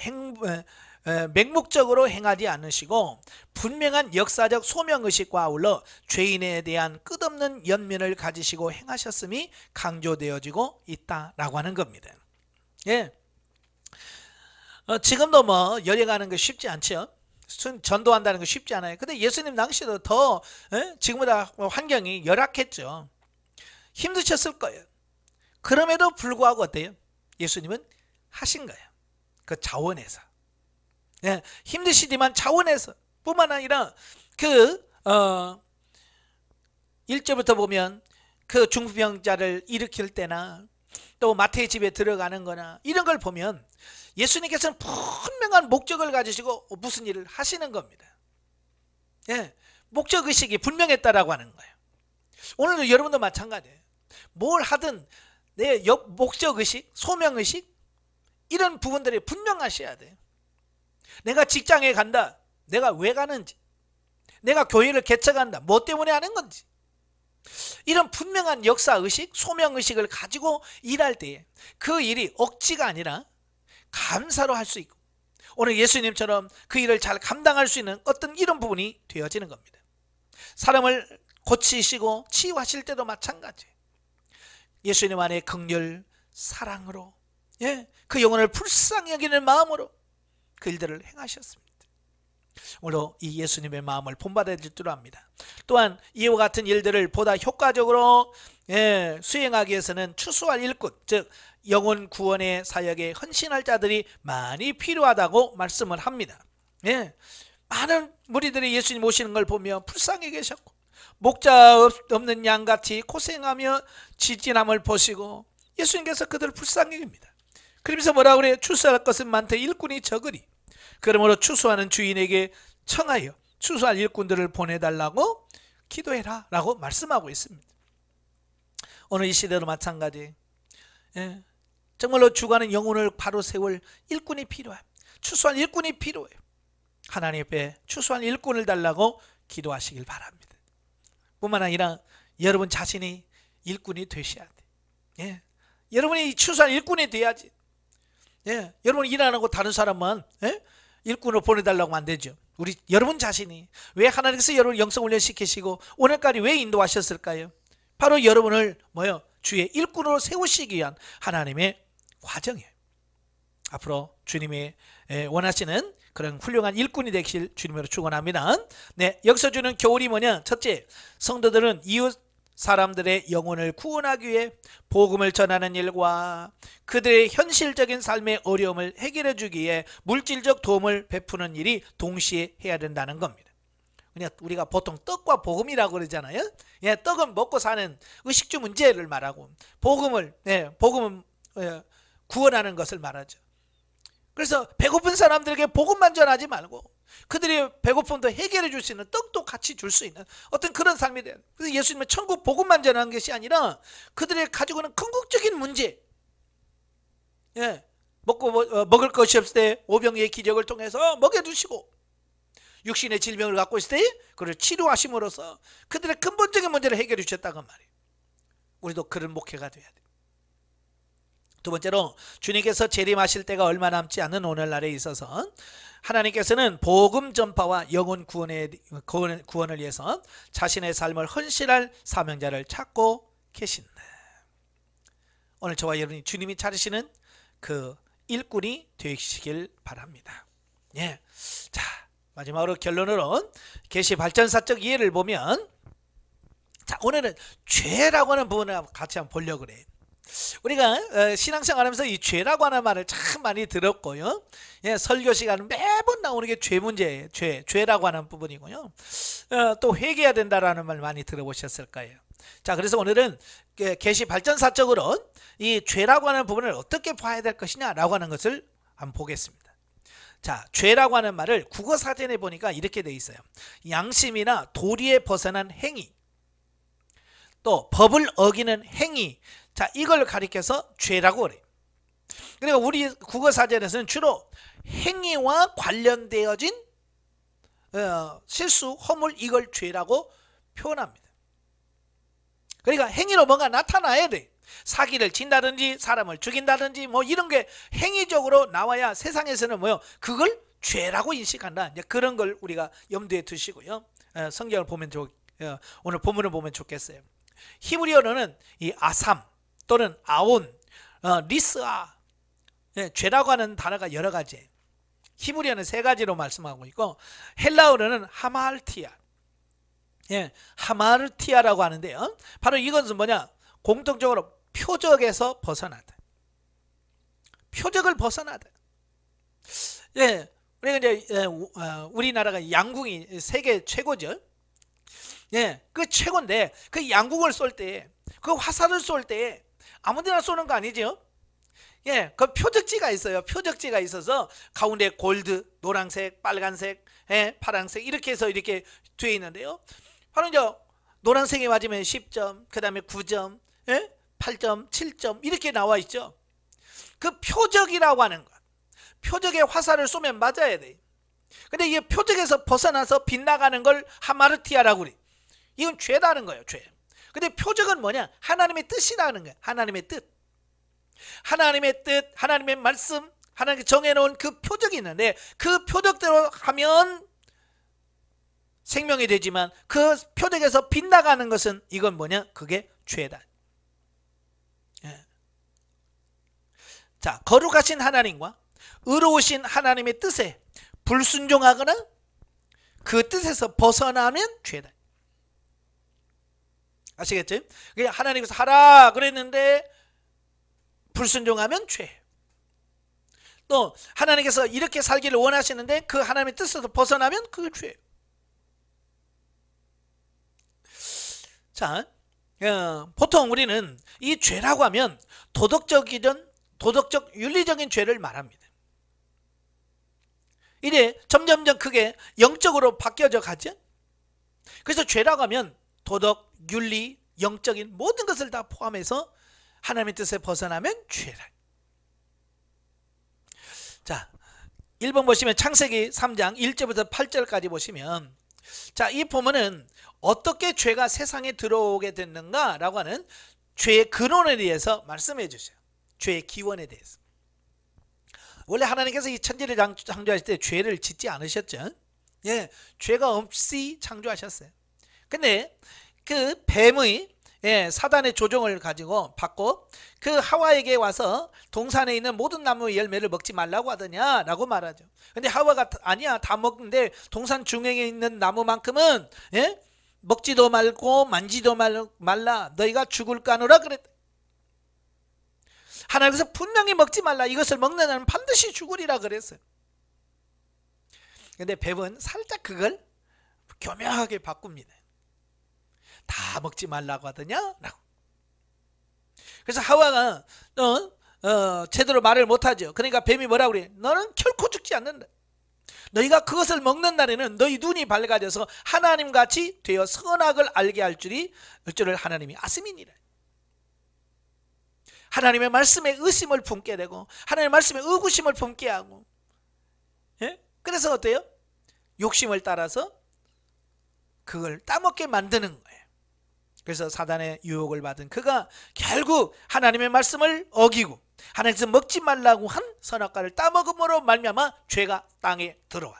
맹목적으로 행하지 않으시고 분명한 역사적 소명의식과 아울러 죄인에 대한 끝없는 연민을 가지시고 행하셨음이 강조되어지고 있다라고 하는 겁니다. 예. 지금도 여행하는 거 쉽지 않죠. 전도한다는 거 쉽지 않아요. 근데 예수님 당시도 더 지금보다 환경이 열악했죠. 힘드셨을 거예요. 그럼에도 불구하고 어때요? 예수님은 하신 거예요. 그 자원에서. 예, 힘드시지만 자원에서 뿐만 아니라 1절부터 보면 그 중풍병자를 일으킬 때나 또 마태의 집에 들어가는 거나 이런 걸 보면 예수님께서는 분명한 목적을 가지시고 무슨 일을 하시는 겁니다. 예, 목적의식이 분명했다라고 하는 거예요. 오늘도 여러분도 마찬가지예요. 뭘 하든 내 목적의식, 소명의식 이런 부분들이 분명하셔야 돼요. 내가 직장에 간다, 내가 왜 가는지, 내가 교회를 개척한다, 뭐 때문에 하는 건지, 이런 분명한 역사의식, 소명의식을 가지고 일할 때에 그 일이 억지가 아니라 감사로 할 수 있고 오늘 예수님처럼 그 일을 잘 감당할 수 있는 어떤 이런 부분이 되어지는 겁니다. 사람을 고치시고 치유하실 때도 마찬가지예요. 예수님 안에 긍휼, 사랑으로, 예, 그 영혼을 불쌍히 여기는 마음으로 그 일들을 행하셨습니다. 오늘도 이 예수님의 마음을 본받아야 될 줄 압니다. 또한 이와 같은 일들을 보다 효과적으로 수행하기 위해서는 추수할 일꾼, 즉 영혼 구원의 사역에 헌신할 자들이 많이 필요하다고 말씀을 합니다. 예, 많은 무리들이 예수님 오시는 걸 보며 불쌍히 계셨고 목자 없는 양같이 고생하며 지진함을 보시고 예수님께서 그들을 불쌍히 여깁니다. 그러면서 뭐라고 그래요? 추수할 것은 많되 일꾼이 적으리. 그러므로 추수하는 주인에게 청하여 추수할 일꾼들을 보내달라고 기도해라 라고 말씀하고 있습니다. 오늘 이 시대도 마찬가지. 예, 정말로 죽어가는 영혼을 바로 세울 일꾼이 필요해요. 추수할 일꾼이 필요해요. 하나님 앞에 추수할 일꾼을 달라고 기도하시길 바랍니다. 뿐만 아니라 여러분 자신이 일꾼이 되셔야 돼요. 예, 여러분이 추수할 일꾼이 돼야지. 예, 여러분이 일 안 하고 다른 사람만 일꾼으로 보내달라고 하면 안 되죠. 여러분 자신이 왜 하나님께서 여러분을 영성훈련 시키시고 오늘까지 왜 인도하셨을까요? 바로 여러분을 주의 일꾼으로 세우시기 위한 하나님의 과정이에요. 앞으로 주님이 원하시는 그런 훌륭한 일꾼이 되길 주님으로 축원합니다. 네, 여기서 주는 교훈이 뭐냐? 첫째, 성도들은 이웃 사람들의 영혼을 구원하기 위해 복음을 전하는 일과 그들의 현실적인 삶의 어려움을 해결해 주기 위해 물질적 도움을 베푸는 일이 동시에 해야 된다는 겁니다. 그냥 우리가 보통 떡과 복음이라고 그러잖아요. 예, 떡은 먹고 사는 의식주 문제를 말하고 복음은 구원하는 것을 말하죠. 그래서 배고픈 사람들에게 복음만 전하지 말고 그들의 배고픔도 해결해 줄 수 있는 떡도 같이 줄 수 있는 어떤 그런 삶이 돼요. 그래서 예수님은 천국 복음만 전하는 것이 아니라 그들의 가지고 있는 궁극적인 문제, 예, 먹을 것이 없을 때 오병이의 기적을 통해서 먹여주시고 육신의 질병을 갖고 있을 때 그를 치료하심으로써 그들의 근본적인 문제를 해결해 주셨다고 말이에요. 우리도 그런 목회가 돼야 돼요. 두 번째로 주님께서 재림하실 때가 얼마 남지 않은 오늘날에 있어서 하나님께서는 복음 전파와 영혼 구원을 위해서 자신의 삶을 헌신할 사명자를 찾고 계신다. 오늘 저와 여러분이 주님이 찾으시는 그 일꾼이 되시길 바랍니다. 예, 자, 마지막으로 결론으로 계시 발전사적 이해를 보면, 자, 오늘은 죄라고 하는 부분을 같이 한번 보려고 그래요. 우리가 신앙생활하면서 이 죄라고 하는 말을 참 많이 들었고요. 예, 설교 시간은 매번 나오는 게 죄 문제예요. 죄라고 하는 부분이고요. 또 회개해야 된다라는 말 많이 들어보셨을 거예요. 자, 그래서 오늘은 계시 발전사적으로 이 죄라고 하는 부분을 어떻게 봐야 될 것이냐라고 하는 것을 한번 보겠습니다. 자, 죄라고 하는 말을 국어사전에 보니까 이렇게 돼 있어요. 양심이나 도리에 벗어난 행위, 또 법을 어기는 행위, 자, 이걸 가리켜서 죄라고 그래요. 그리고 우리 국어사전에서는 주로 행위와 관련되어진 실수, 허물, 이걸 죄라고 표현합니다. 그러니까 행위로 뭔가 나타나야 돼. 사기를 친다든지 사람을 죽인다든지 뭐 이런 게 행위적으로 나와야 세상에서는 뭐요? 그걸 죄라고 인식한다. 이제 그런 걸 우리가 염두에 두시고요. 성경을 보면 오늘 본문을 보면 좋겠어요. 히브리어로는 이 아삼 또는 아온, 리스아, 죄라고 하는 단어가 여러 가지. 히브리어는 세 가지로 말씀하고 있고, 헬라어로는 하마르티아, 하마르티아라고 하는데요. 바로 이것은 뭐냐? 공통적으로 표적에서 벗어나다. 표적을 벗어나다. 예, 우리가 이제 우리나라가 양궁이 세계 최고죠. 예, 그 최고인데 그 양궁을 쏠 때, 그 화살을 쏠 때 아무데나 쏘는 거 아니죠? 예, 그 표적지가 있어요. 표적지가 있어서 가운데 골드, 노란색, 빨간색, 파란색 이렇게 해서 이렇게 되어 있는데요. 바로 이제 노란색이 맞으면 10점, 그 다음에 9점, 8점, 7점 이렇게 나와 있죠. 그 표적이라고 하는 것, 표적에 화살을 쏘면 맞아야 돼. 근데 이 표적에서 벗어나서 빗나가는 걸 하마르티아라고 그래. 이건 죄다는 거예요, 죄. 근데 표적은 뭐냐? 하나님의 뜻이라는 거예요. 하나님의 뜻. 하나님의 뜻, 하나님의 말씀, 하나님께 정해놓은 그 표적이 있는데 그 표적대로 하면 생명이 되지만 그 표적에서 빗나가는 것은 이건 뭐냐? 그게 죄다. 예. 자, 거룩하신 하나님과 의로우신 하나님의 뜻에 불순종하거나 그 뜻에서 벗어나면 죄다. 아시겠죠? 하나님께서 하라 그랬는데 불순종하면 죄. 또 하나님께서 이렇게 살기를 원하시는데 그 하나님의 뜻에서 벗어나면 그게 죄. 자, 보통 우리는 이 죄라고 하면 도덕적 윤리적인 죄를 말합니다. 이래 점점점 크게 영적으로 바뀌어져 가죠. 그래서 죄라고 하면 도덕, 윤리, 영적인 모든 것을 다 포함해서 하나님의 뜻에 벗어나면 죄다. 자, 1번 보시면 창세기 3장 1절부터 8절까지 보시면, 자, 이 본문은 어떻게 죄가 세상에 들어오게 됐는가 라고 하는 죄의 근원에 대해서 말씀해 주세요. 죄의 기원에 대해서. 원래 하나님께서 이 천지를 창조하실 때 죄를 짓지 않으셨죠. 예, 죄가 없이 창조하셨어요. 근데 그 뱀의 사단의 조종을 가지고 받고 그 하와에게 와서 동산에 있는 모든 나무의 열매를 먹지 말라고 하더냐 라고 말하죠. 근데 하와가 아니야, 다 먹는데 동산 중앙에 있는 나무만큼은 먹지도 말고 만지도 말라, 너희가 죽을까노라 그랬다. 하나님께서 분명히 먹지 말라, 이것을 먹는 자는 반드시 죽으리라 그랬어요. 근데 뱀은 살짝 그걸 교묘하게 바꿉니다. 다 먹지 말라고 하더냐 라고. 그래서 하와가 제대로 말을 못하죠. 그러니까 뱀이 뭐라고 그래? 너는 결코 죽지 않는다. 너희가 그것을 먹는 날에는 너희 눈이 밝아져서 하나님같이 되어 선악을 알게 할 줄을 하나님이 아심이니라. 하나님의 말씀에 의심을 품게 되고 하나님의 말씀에 의구심을 품게 하고, 그래서 어때요? 욕심을 따라서 그걸 따먹게 만드는 거예요. 그래서 사단의 유혹을 받은 그가 결국 하나님의 말씀을 어기고 하나님께서 먹지 말라고 한 선악과를 따먹음으로 말미암아 죄가 땅에 들어와.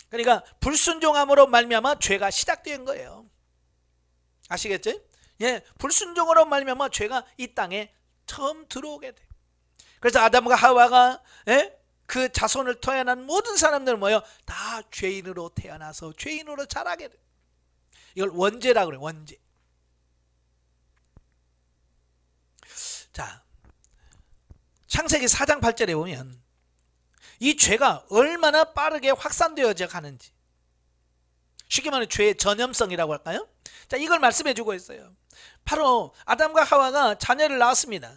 그러니까 불순종함으로 말미암아 죄가 시작된 거예요. 아시겠죠? 예, 불순종으로 말미암아 죄가 이 땅에 처음 들어오게 돼. 그래서 아담과 하와가 그 자손을 태어난 모든 사람들은 뭐예요? 다 죄인으로 태어나서 죄인으로 자라게 돼. 이걸 원죄라고 그래요. 원죄. 자, 창세기 4장 8절에 보면 이 죄가 얼마나 빠르게 확산되어져 가는지, 쉽게 말하면 죄의 전염성이라고 할까요? 자, 이걸 말씀해 주고 있어요. 바로 아담과 하와가 자녀를 낳았습니다.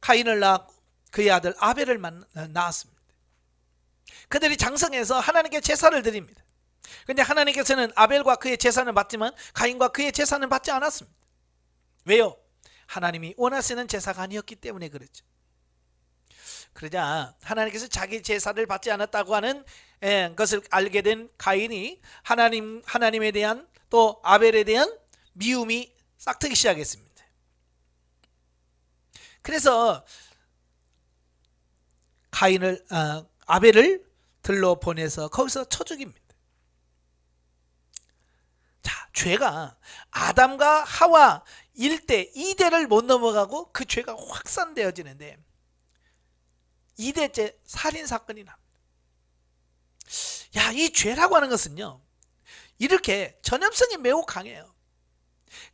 카인을 낳았고 그의 아들 아벨을 낳았습니다. 그들이 장성해서 하나님께 제사를 드립니다. 그런데 하나님께서는 아벨과 그의 제사는 받지만 가인과 그의 제사는 받지 않았습니다. 왜요? 하나님이 원하시는 제사가 아니었기 때문에 그랬죠. 그러자 하나님께서 자기 제사를 받지 않았다고 하는 것을 알게 된 가인이 하나님에 대한, 또 아벨에 대한 미움이 싹트기 시작했습니다. 그래서 아벨을 들러 보내서 거기서 쳐 죽입니다. 자, 죄가 아담과 하와 1대, 2대를 못 넘어가고 그 죄가 확산되어지는데 2대째 살인사건이 납니다. 야, 이 죄라고 하는 것은요, 이렇게 전염성이 매우 강해요.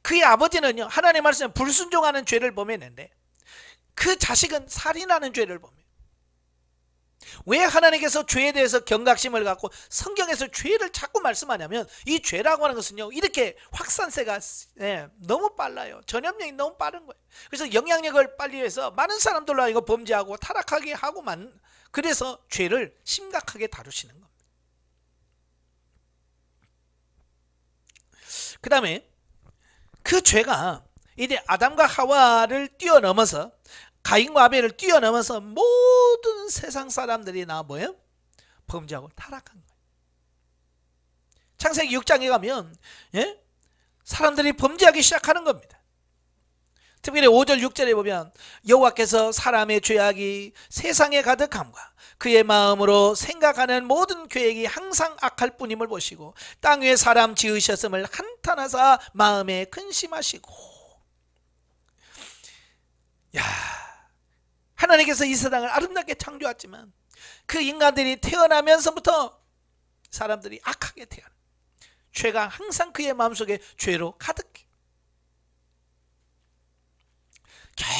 그의 아버지는요, 하나님 말씀에 불순종하는 죄를 범했는데 그 자식은 살인하는 죄를 범해요. 왜 하나님께서 죄에 대해서 경각심을 갖고 성경에서 죄를 자꾸 말씀하냐면, 이 죄라고 하는 것은요, 이렇게 확산세가 너무 빨라요. 전염력이 너무 빠른 거예요. 그래서 영향력을 빨리 해서 많은 사람들로 이거 범죄하고 타락하게 하고만, 그래서 죄를 심각하게 다루시는 겁니다. 그 다음에 그 죄가 이제 아담과 하와를 뛰어넘어서, 가인과 아벨을 뛰어넘어서 모든 세상 사람들이 뭐예요? 범죄하고 타락한 거예요. 창세기 6장에 가면 사람들이 범죄하기 시작하는 겁니다. 특별히 5절 6절에 보면 여호와께서 사람의 죄악이 세상에 가득함과 그의 마음으로 생각하는 모든 계획이 항상 악할 뿐임을 보시고 땅 위에 사람 지으셨음을 한탄하사 마음에 근심하시고. 야, 하나님께서 이 세상을 아름답게 창조했지만 그 인간들이 태어나면서부터 사람들이 악하게 태어나, 죄가 항상 그의 마음속에 죄로 가득해.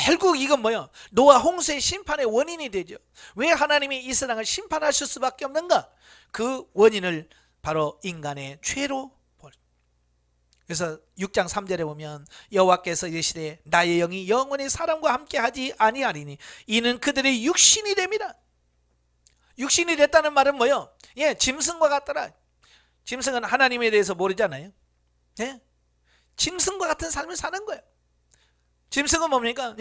결국 이건 뭐예요? 노아 홍수의 심판의 원인이 되죠. 왜 하나님이 이 세상을 심판하실 수밖에 없는가? 그 원인을 바로 인간의 죄로 보는. 그래서 6장 3절에 보면 여호와께서 이르시되 나의 영이 영원히 사람과 함께하지 아니하리니 이는 그들의 육신이 됩니다. 육신이 됐다는 말은 뭐예요? 짐승과 같더라. 짐승은 하나님에 대해서 모르잖아요. 짐승과 같은 삶을 사는 거예요. 짐승은 뭡니까?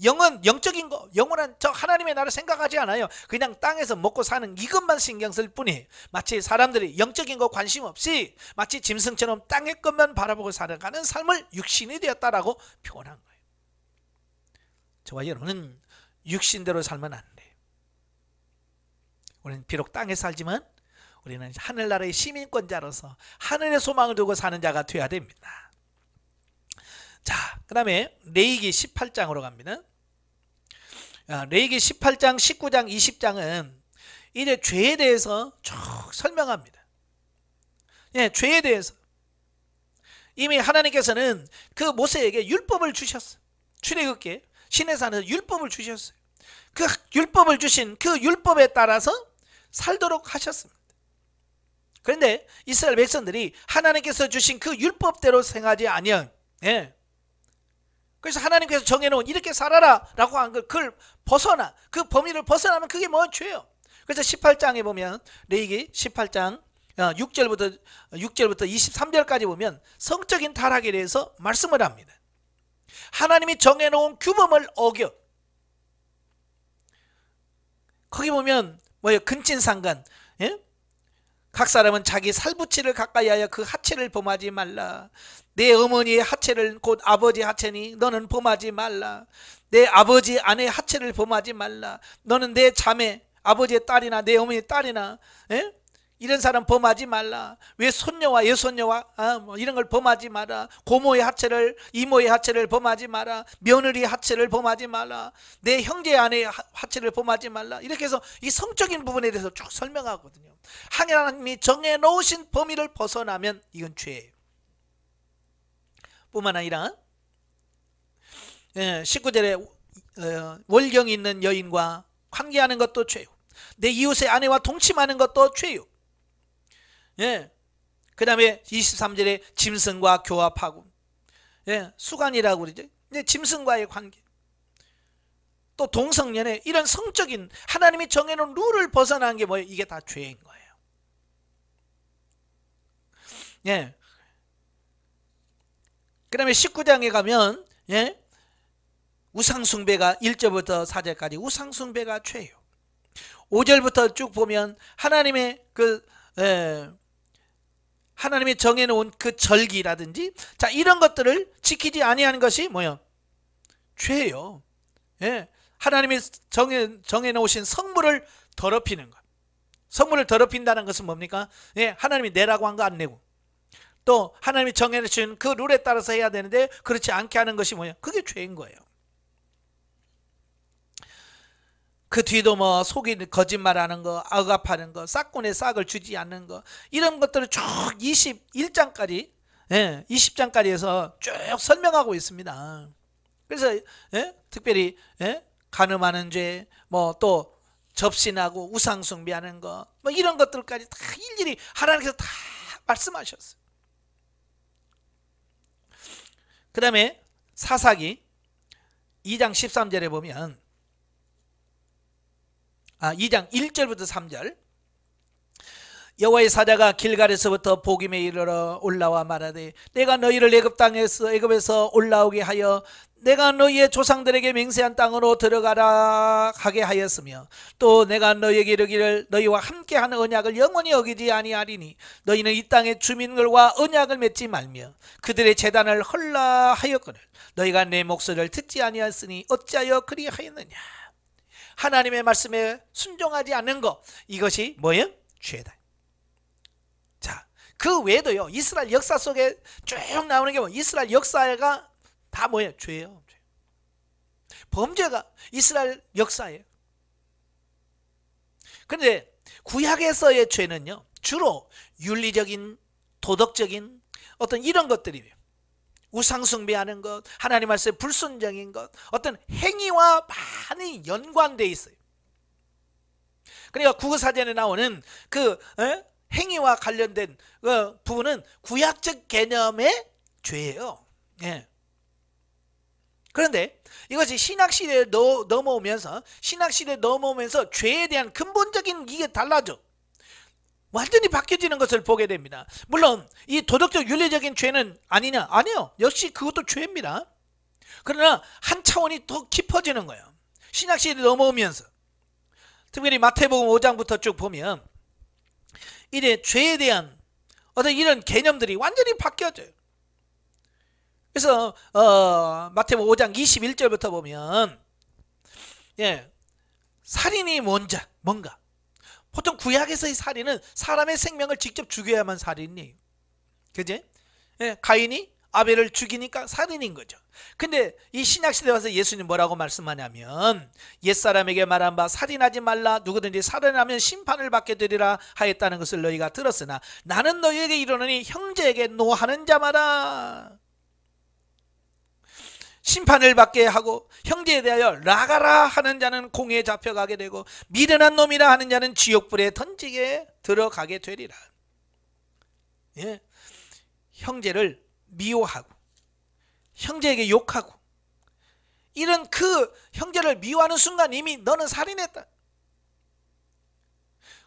영은 영적인 거, 영원한 저 하나님의 나라를 생각하지 않아요. 그냥 땅에서 먹고 사는 이것만 신경 쓸 뿐이에요. 마치 사람들이 영적인 거 관심 없이 마치 짐승처럼 땅의 것만 바라보고 살아가는 삶을 육신이 되었다라고 표현한 거예요. 저와 여러분은 육신대로 살면 안 돼요. 우리는 비록 땅에 살지만 우리는 하늘나라의 시민권자로서 하늘의 소망을 두고 사는 자가 되어야 됩니다. 자, 그 다음에 레위기 18장으로 갑니다. 레위기 18장, 19장, 20장은 이제 죄에 대해서 쭉 설명합니다. 죄에 대해서 이미 하나님께서는 그 모세에게 율법을 주셨어요. 출애굽기에 시내산에서 율법을 주셨어요. 그 율법을 주신 그 율법에 따라서 살도록 하셨습니다. 그런데 이스라엘 백성들이 하나님께서 주신 그 율법대로 생각하지 아니하여, 그래서 하나님께서 정해놓은 이렇게 살아라 라고 한 걸, 그걸 벗어나, 그 범위를 벗어나면 그게 뭔 죄예요. 그래서 18장에 보면 레위기 18장 6절부터 23절까지 보면 성적인 타락에 대해서 말씀을 합니다. 하나님이 정해놓은 규범을 어겨. 거기 보면 뭐예요? 근친상간, 각 사람은 자기 살부치를 가까이 하여 그 하체를 범하지 말라. 내 어머니의 하체를, 곧 아버지의 하체니 너는 범하지 말라. 내 아버지 아내의 하체를 범하지 말라. 너는 내 자매, 아버지의 딸이나 내 어머니의 딸이나 이런 사람 범하지 말라. 왜 손녀와 여손녀와 뭐 이런 걸 범하지 마라. 고모의 하체를, 이모의 하체를 범하지 마라. 며느리 하체를 범하지 말라. 내 형제 아내의 하체를 범하지 말라. 이렇게 해서 이 성적인 부분에 대해서 쭉 설명하거든요. 하나님이 정해놓으신 범위를 벗어나면 이건 죄예요. 뿐만 아니라 19절에 월경이 있는 여인과 관계하는 것도 죄요. 내 이웃의 아내와 동침하는 것도 죄요. 그 다음에 23절에 짐승과 교합하고, 수간이라고 그러죠. 짐승과의 관계, 또 동성연애, 이런 성적인 하나님이 정해놓은 룰을 벗어난 게 뭐예요? 이게 다 죄인 거예요. 그 다음에 19장에 가면 우상숭배가 1절부터 4절까지 우상숭배가 죄예요. 5절부터 쭉 보면 하나님의 하나님이 정해놓은 그 절기라든지 자 이런 것들을 지키지 아니하는 것이 뭐예요? 죄예요. 하나님이 정해놓으신 성물을 더럽히는 것. 성물을 더럽힌다는 것은 뭡니까? 하나님이 내라고 한 거 안 내고, 또 하나님이 정해놓으신 그 룰에 따라서 해야 되는데 그렇지 않게 하는 것이 뭐예요? 그게 죄인 거예요. 그 뒤도 뭐 속이 거짓말하는 거, 억압하는 거, 싹군의 싹을 주지 않는 거, 이런 것들을 쭉 21장까지 20장까지 해서 쭉 설명하고 있습니다. 그래서 특별히 간음하는 죄, 뭐 또 접신하고 우상숭배하는 거, 뭐 이런 것들까지 다 일일이 하나님께서 다 말씀하셨어요. 그 다음에 사사기 2장 13절에 보면 2장 1절부터 3절, 여호와의 사자가 길갈에서부터 보김에 이르러 올라와 말하되 내가 너희를 애굽에서 올라오게 하여 내가 너희의 조상들에게 맹세한 땅으로 들어가라 하게 하였으며, 또 내가 너희에게 이르기를 너희와 함께하는 언약을 영원히 어기지 아니하리니 너희는 이 땅의 주민들과 언약을 맺지 말며 그들의 제단을 헐라 하였거늘 너희가 내 목소리를 듣지 아니하였으니 어찌하여 그리하였느냐. 하나님의 말씀에 순종하지 않는 것, 이것이 뭐예요? 죄다. 자, 그 외에도요, 이스라엘 역사 속에 쭉 나오는 게 뭐, 이스라엘 역사가 다 뭐예요? 죄예요. 범죄가 이스라엘 역사예요. 그런데 구약에서의 죄는요, 주로 윤리적인, 도덕적인 어떤 이런 것들이에요. 우상숭배하는 것, 하나님 말씀에 불순종인 것, 어떤 행위와 많이 연관되어 있어요. 그러니까 국어사전에 나오는 그 행위와 관련된 그 부분은 구약적 개념의 죄예요. 그런데 이것이 신약시대에 넘어오면서 죄에 대한 근본적인 이게 달라져. 완전히 바뀌어지는 것을 보게 됩니다. 물론 이 도덕적 윤리적인 죄는 아니냐? 아니요. 역시 그것도 죄입니다. 그러나 한 차원이 더 깊어지는 거예요. 신약시대에 넘어오면서. 특별히 마태복음 5장부터 쭉 보면 이래 죄에 대한 어떤 이런 개념들이 완전히 바뀌어져요. 그래서 마태복음 5장 21절부터 보면 살인이 뭔가? 보통 구약에서의 살인은 사람의 생명을 직접 죽여야만 살인이에요. 그지? 가인이 아벨을 죽이니까 살인인 거죠. 근데 이 신약시대에 와서 예수님 뭐라고 말씀하냐면 옛사람에게 말한 바 살인하지 말라, 누구든지 살인하면 심판을 받게 되리라 하였다는 것을 너희가 들었으나 나는 너희에게 이르노니 형제에게 노하는 자마다 심판을 받게 하고 형제에 대하여 나가라 하는 자는 공에 잡혀가게 되고 미련한 놈이라 하는 자는 지옥불에 던지게 들어가게 되리라. 형제를 미워하고 형제에게 욕하고 이런 그 형제를 미워하는 순간 이미 너는 살인했다.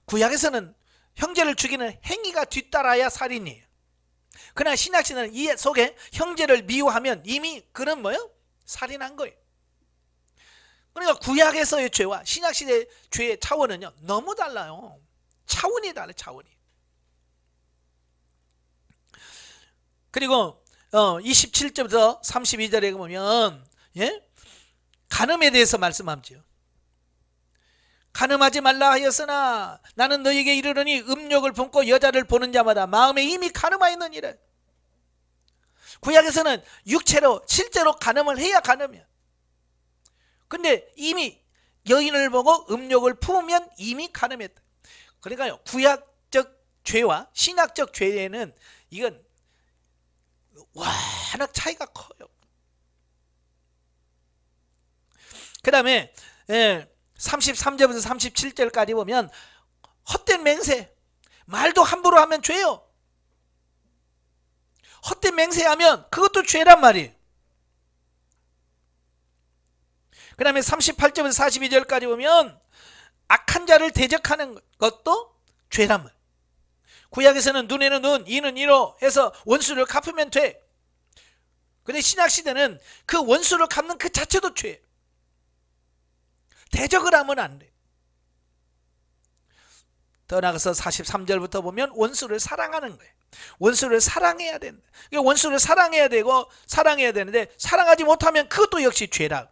구약에서는 형제를 죽이는 행위가 뒤따라야 살인이에요. 그러나 신약시대는 이 속에 형제를 미워하면 이미 그는 뭐예요? 살인한 거예요. 그러니까 구약에서의 죄와 신약시대의 죄의 차원은요 너무 달라요. 차원이 달라요. 차원이. 그리고 27절부터 32절에 보면 간음에 대해서 말씀하죠. 간음하지 말라 하였으나 나는 너에게 이르노니 음욕을 품고 여자를 보는 자마다 마음에 이미 간음하였느니라. 구약에서는 육체로 실제로 간음을 해야 간음이야. 근데 이미 여인을 보고 음욕을 품으면 이미 간음했다. 그러니까요, 구약적 죄와 신약적 죄에는 이건 워낙 차이가 커요. 그 다음에 33절부터 37절까지 보면 헛된 맹세, 말도 함부로 하면 죄요. 헛된 맹세하면 그것도 죄란 말이에요. 그 다음에 38절부터 42절까지 보면 악한 자를 대적하는 것도 죄란 말. 구약에서는 눈에는 눈, 이는 이로 해서 원수를 갚으면 돼. 근데 신약시대는 그 원수를 갚는 그 자체도 죄. 대적을 하면 안 돼. 더 나아가서 43절부터 보면 원수를 사랑하는 거예요. 원수를 사랑해야 된다. 원수를 사랑해야 되고 사랑해야 되는데 사랑하지 못하면 그것도 역시 죄라.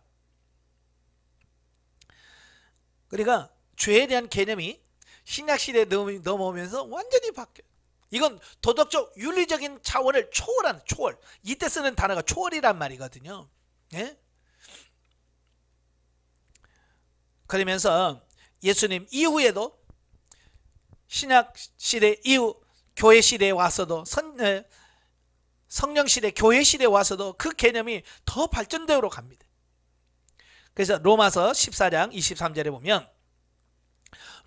그러니까 죄에 대한 개념이 신약시대에 넘어오면서 완전히 바뀌어요. 이건 도덕적 윤리적인 차원을 초월한 초월. 이때 쓰는 단어가 초월이란 말이거든요. 예? 그러면서 예수님 이후에도 신약시대 이후 교회 시대에 와서도 성령 시대 교회 시대에 와서도 그 개념이 더 발전되어로 갑니다. 그래서 로마서 14장 23절에 보면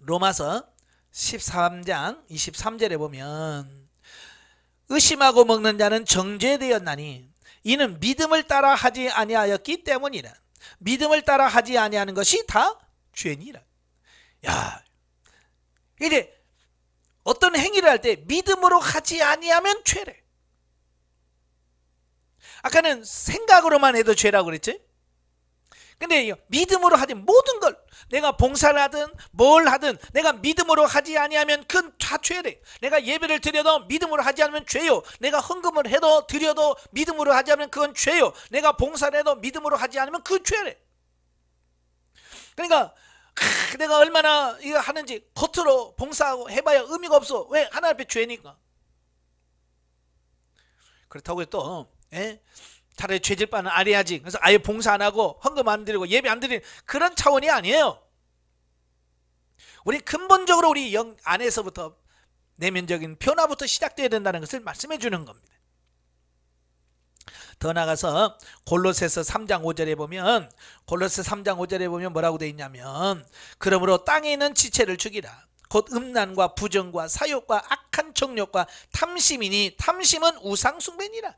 로마서 13장 23절에 보면 의심하고 먹는 자는 정죄되었나니 이는 믿음을 따라 하지 아니하였기 때문이라. 믿음을 따라 하지 아니하는 것이 다 죄니라. 야, 이제 어떤 행위를 할 때 믿음으로 하지 아니하면 죄래. 아까는 생각으로만 해도 죄라고 그랬지? 근데 믿음으로 하지, 모든 걸 내가 봉사를 하든 뭘 하든 내가 믿음으로 하지 아니하면 그건 다 죄래. 내가 예배를 드려도 믿음으로 하지 않으면 죄요. 내가 헌금을 해도 드려도 믿음으로 하지 않으면 그건 죄요. 내가 봉사를 해도 믿음으로 하지 않으면 그건 죄래. 그러니까 내가 얼마나 이거 하는지 겉으로 봉사하고 해봐야 의미가 없어. 왜? 하나님 앞에 죄니까. 그렇다고 또 차라리 죄질 바는 아래야지. 그래서 아예 봉사 안 하고 헌금 안 드리고 예배 안 드리는 그런 차원이 아니에요. 우리 근본적으로 우리 영 안에서부터 내면적인 변화부터 시작돼야 된다는 것을 말씀해 주는 겁니다. 더 나가서 골로새서 3장 5절에 보면 뭐라고 되어 있냐면 그러므로 땅에 있는 지체를 죽이라. 곧 음란과 부정과 사욕과 악한 정욕과 탐심이니 탐심은 우상숭배니라.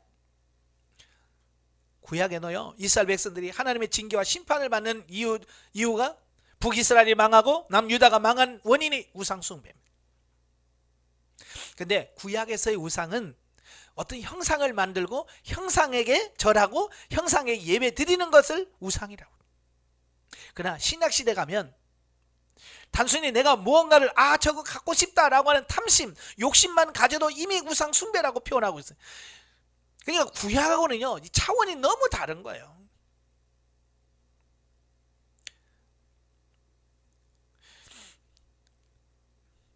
구약에는요, 이스라엘 백성들이 하나님의 징계와 심판을 받는 이유가 북이스라엘이 망하고 남유다가 망한 원인이 우상숭배입니다. 근데 구약에서의 우상은 어떤 형상을 만들고 형상에게 절하고 형상에 예배 드리는 것을 우상이라고. 그러나 신약시대 가면 단순히 내가 무언가를 저거 갖고 싶다라고 하는 탐심, 욕심만 가져도 이미 우상 숭배라고 표현하고 있어요. 그러니까 구약하고는요, 차원이 너무 다른 거예요.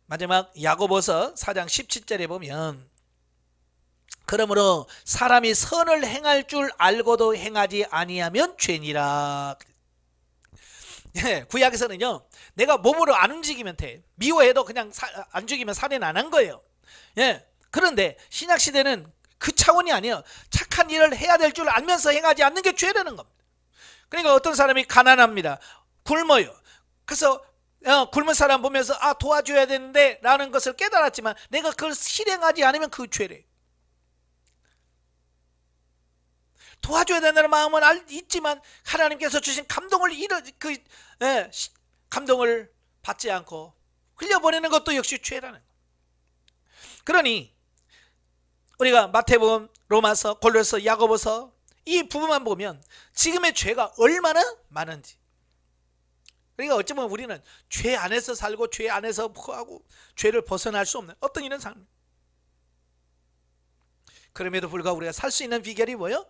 마지막 야고보서 4장 17절에 보면 그러므로 사람이 선을 행할 줄 알고도 행하지 아니하면 죄니라. 구약에서는요, 내가 몸으로 안 움직이면 돼. 미워해도 그냥 안 죽이면 살인 안 한 거예요. 그런데 신약시대는 그 차원이 아니에요. 착한 일을 해야 될 줄 알면서 행하지 않는 게 죄라는 겁니다. 그러니까 어떤 사람이 가난합니다. 굶어요. 그래서 굶은 사람 보면서 도와줘야 되는데 라는 것을 깨달았지만 내가 그걸 실행하지 않으면 그 죄래. 도와줘야 된다는 마음은 있지만 하나님께서 주신 감동을 감동을 받지 않고 흘려보내는 것도 역시 죄라는 거예요. 그러니 우리가 마태복음, 로마서, 골로새, 야고보서 이 부분만 보면 지금의 죄가 얼마나 많은지. 그러니까 어쩌면 우리는 죄 안에서 살고 죄 안에서 하고 죄를 벗어날 수 없는 어떤 이런 삶. 그럼에도 불구하고 우리가 살 수 있는 비결이 뭐예요?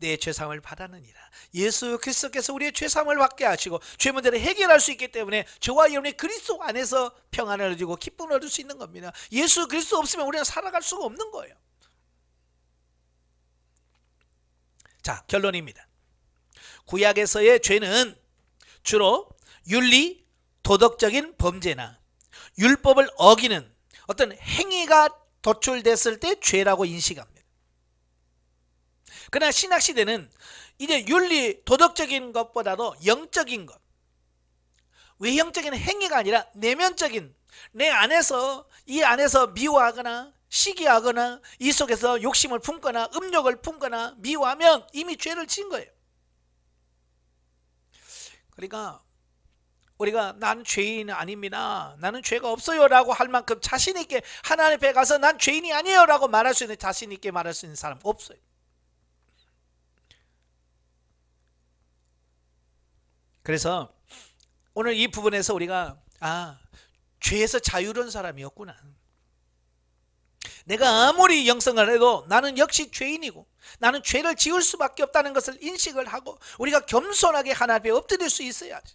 내 죄사함을 받았느니라. 예수 그리스도께서 우리의 죄사함을 받게 하시고 죄 문제를 해결할 수 있기 때문에 저와 여러분이 그리스도 안에서 평안을 얻고 기쁨을 얻을 수 있는 겁니다. 예수 그리스도 없으면 우리는 살아갈 수가 없는 거예요. 자, 결론입니다. 구약에서의 죄는 주로 윤리, 도덕적인 범죄나 율법을 어기는 어떤 행위가 도출됐을 때 죄라고 인식합니다. 그러나 신약시대는 이제 윤리, 도덕적인 것보다도 영적인 것, 외형적인 행위가 아니라 내면적인, 내 안에서, 이 안에서 미워하거나 시기하거나 이 속에서 욕심을 품거나 음욕을 품거나 미워하면 이미 죄를 지은 거예요. 그러니까 우리가 난 죄인 아닙니다, 나는 죄가 없어요 라고 할 만큼 자신 있게 하나님 앞에 가서 난 죄인이 아니에요 라고 말할 수 있는, 자신 있게 말할 수 있는 사람 없어요. 그래서 오늘 이 부분에서 우리가 죄에서 자유로운 사람이었구나, 내가 아무리 영성을 해도 나는 역시 죄인이고 나는 죄를 지을 수밖에 없다는 것을 인식을 하고 우리가 겸손하게 하나님 앞에 엎드릴 수 있어야지.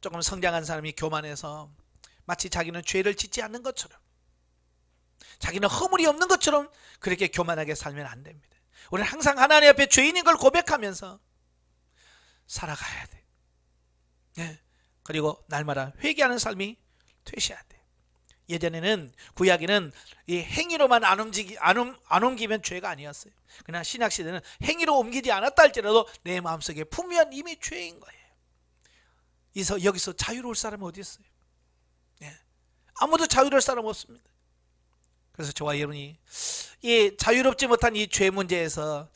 조금 성장한 사람이 교만해서 마치 자기는 죄를 짓지 않는 것처럼, 자기는 허물이 없는 것처럼 그렇게 교만하게 살면 안 됩니다. 우리는 항상 하나님 앞에 죄인인 걸 고백하면서 살아가야 돼. 네. 그리고 날마다 회개하는 삶이 되셔야 돼. 예전에는, 구약에는 이 행위로만 안 옮기면 죄가 아니었어요. 그러나 신약시대는 행위로 옮기지 않았다 할지라도 내 마음속에 품면 이미 죄인 거예요. 여기서 자유로울 사람은 어디 있어요? 네. 아무도 자유로울 사람 없습니다. 그래서 저와 여러분이 이 자유롭지 못한 이 죄 문제에서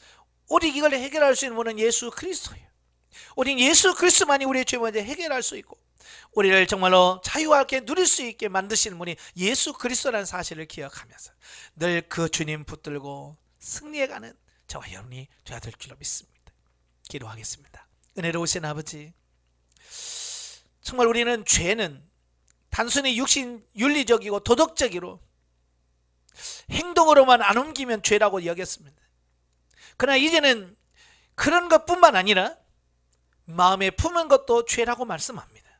오직 이걸 해결할 수 있는 분은 예수 그리스도예요. 우린 예수 그리스도만이 우리의 죄 문제 해결할 수 있고 우리를 정말로 자유하게 누릴 수 있게 만드시는 분이 예수 그리스도라는 사실을 기억하면서 늘 그 주님 붙들고 승리해가는 저와 여러분이 되어야 될 줄로 믿습니다. 기도하겠습니다. 은혜로우신 아버지, 정말 우리는 죄는 단순히 육신 윤리적이고 도덕적으로 행동으로만 안 옮기면 죄라고 여겼습니다. 그러나 이제는 그런 것뿐만 아니라 마음에 품은 것도 죄라고 말씀합니다.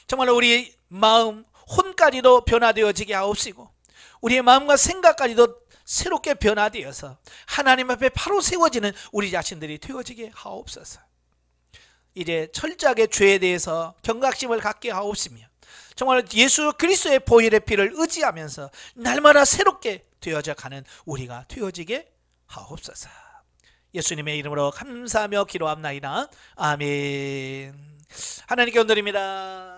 정말 우리 마음 혼까지도 변화되어지게 하옵시고 우리의 마음과 생각까지도 새롭게 변화되어서 하나님 앞에 바로 세워지는 우리 자신들이 되어지게 하옵소서. 이제 철저하게 죄에 대해서 경각심을 갖게 하옵시며 정말 예수 그리스도의 보혈의 피를 의지하면서 날마다 새롭게 되어져 가는 우리가 되어지게 하옵소서. 예수님의 이름으로 감사하며 기도합나이다. 아멘. 하나님께 온드립니다.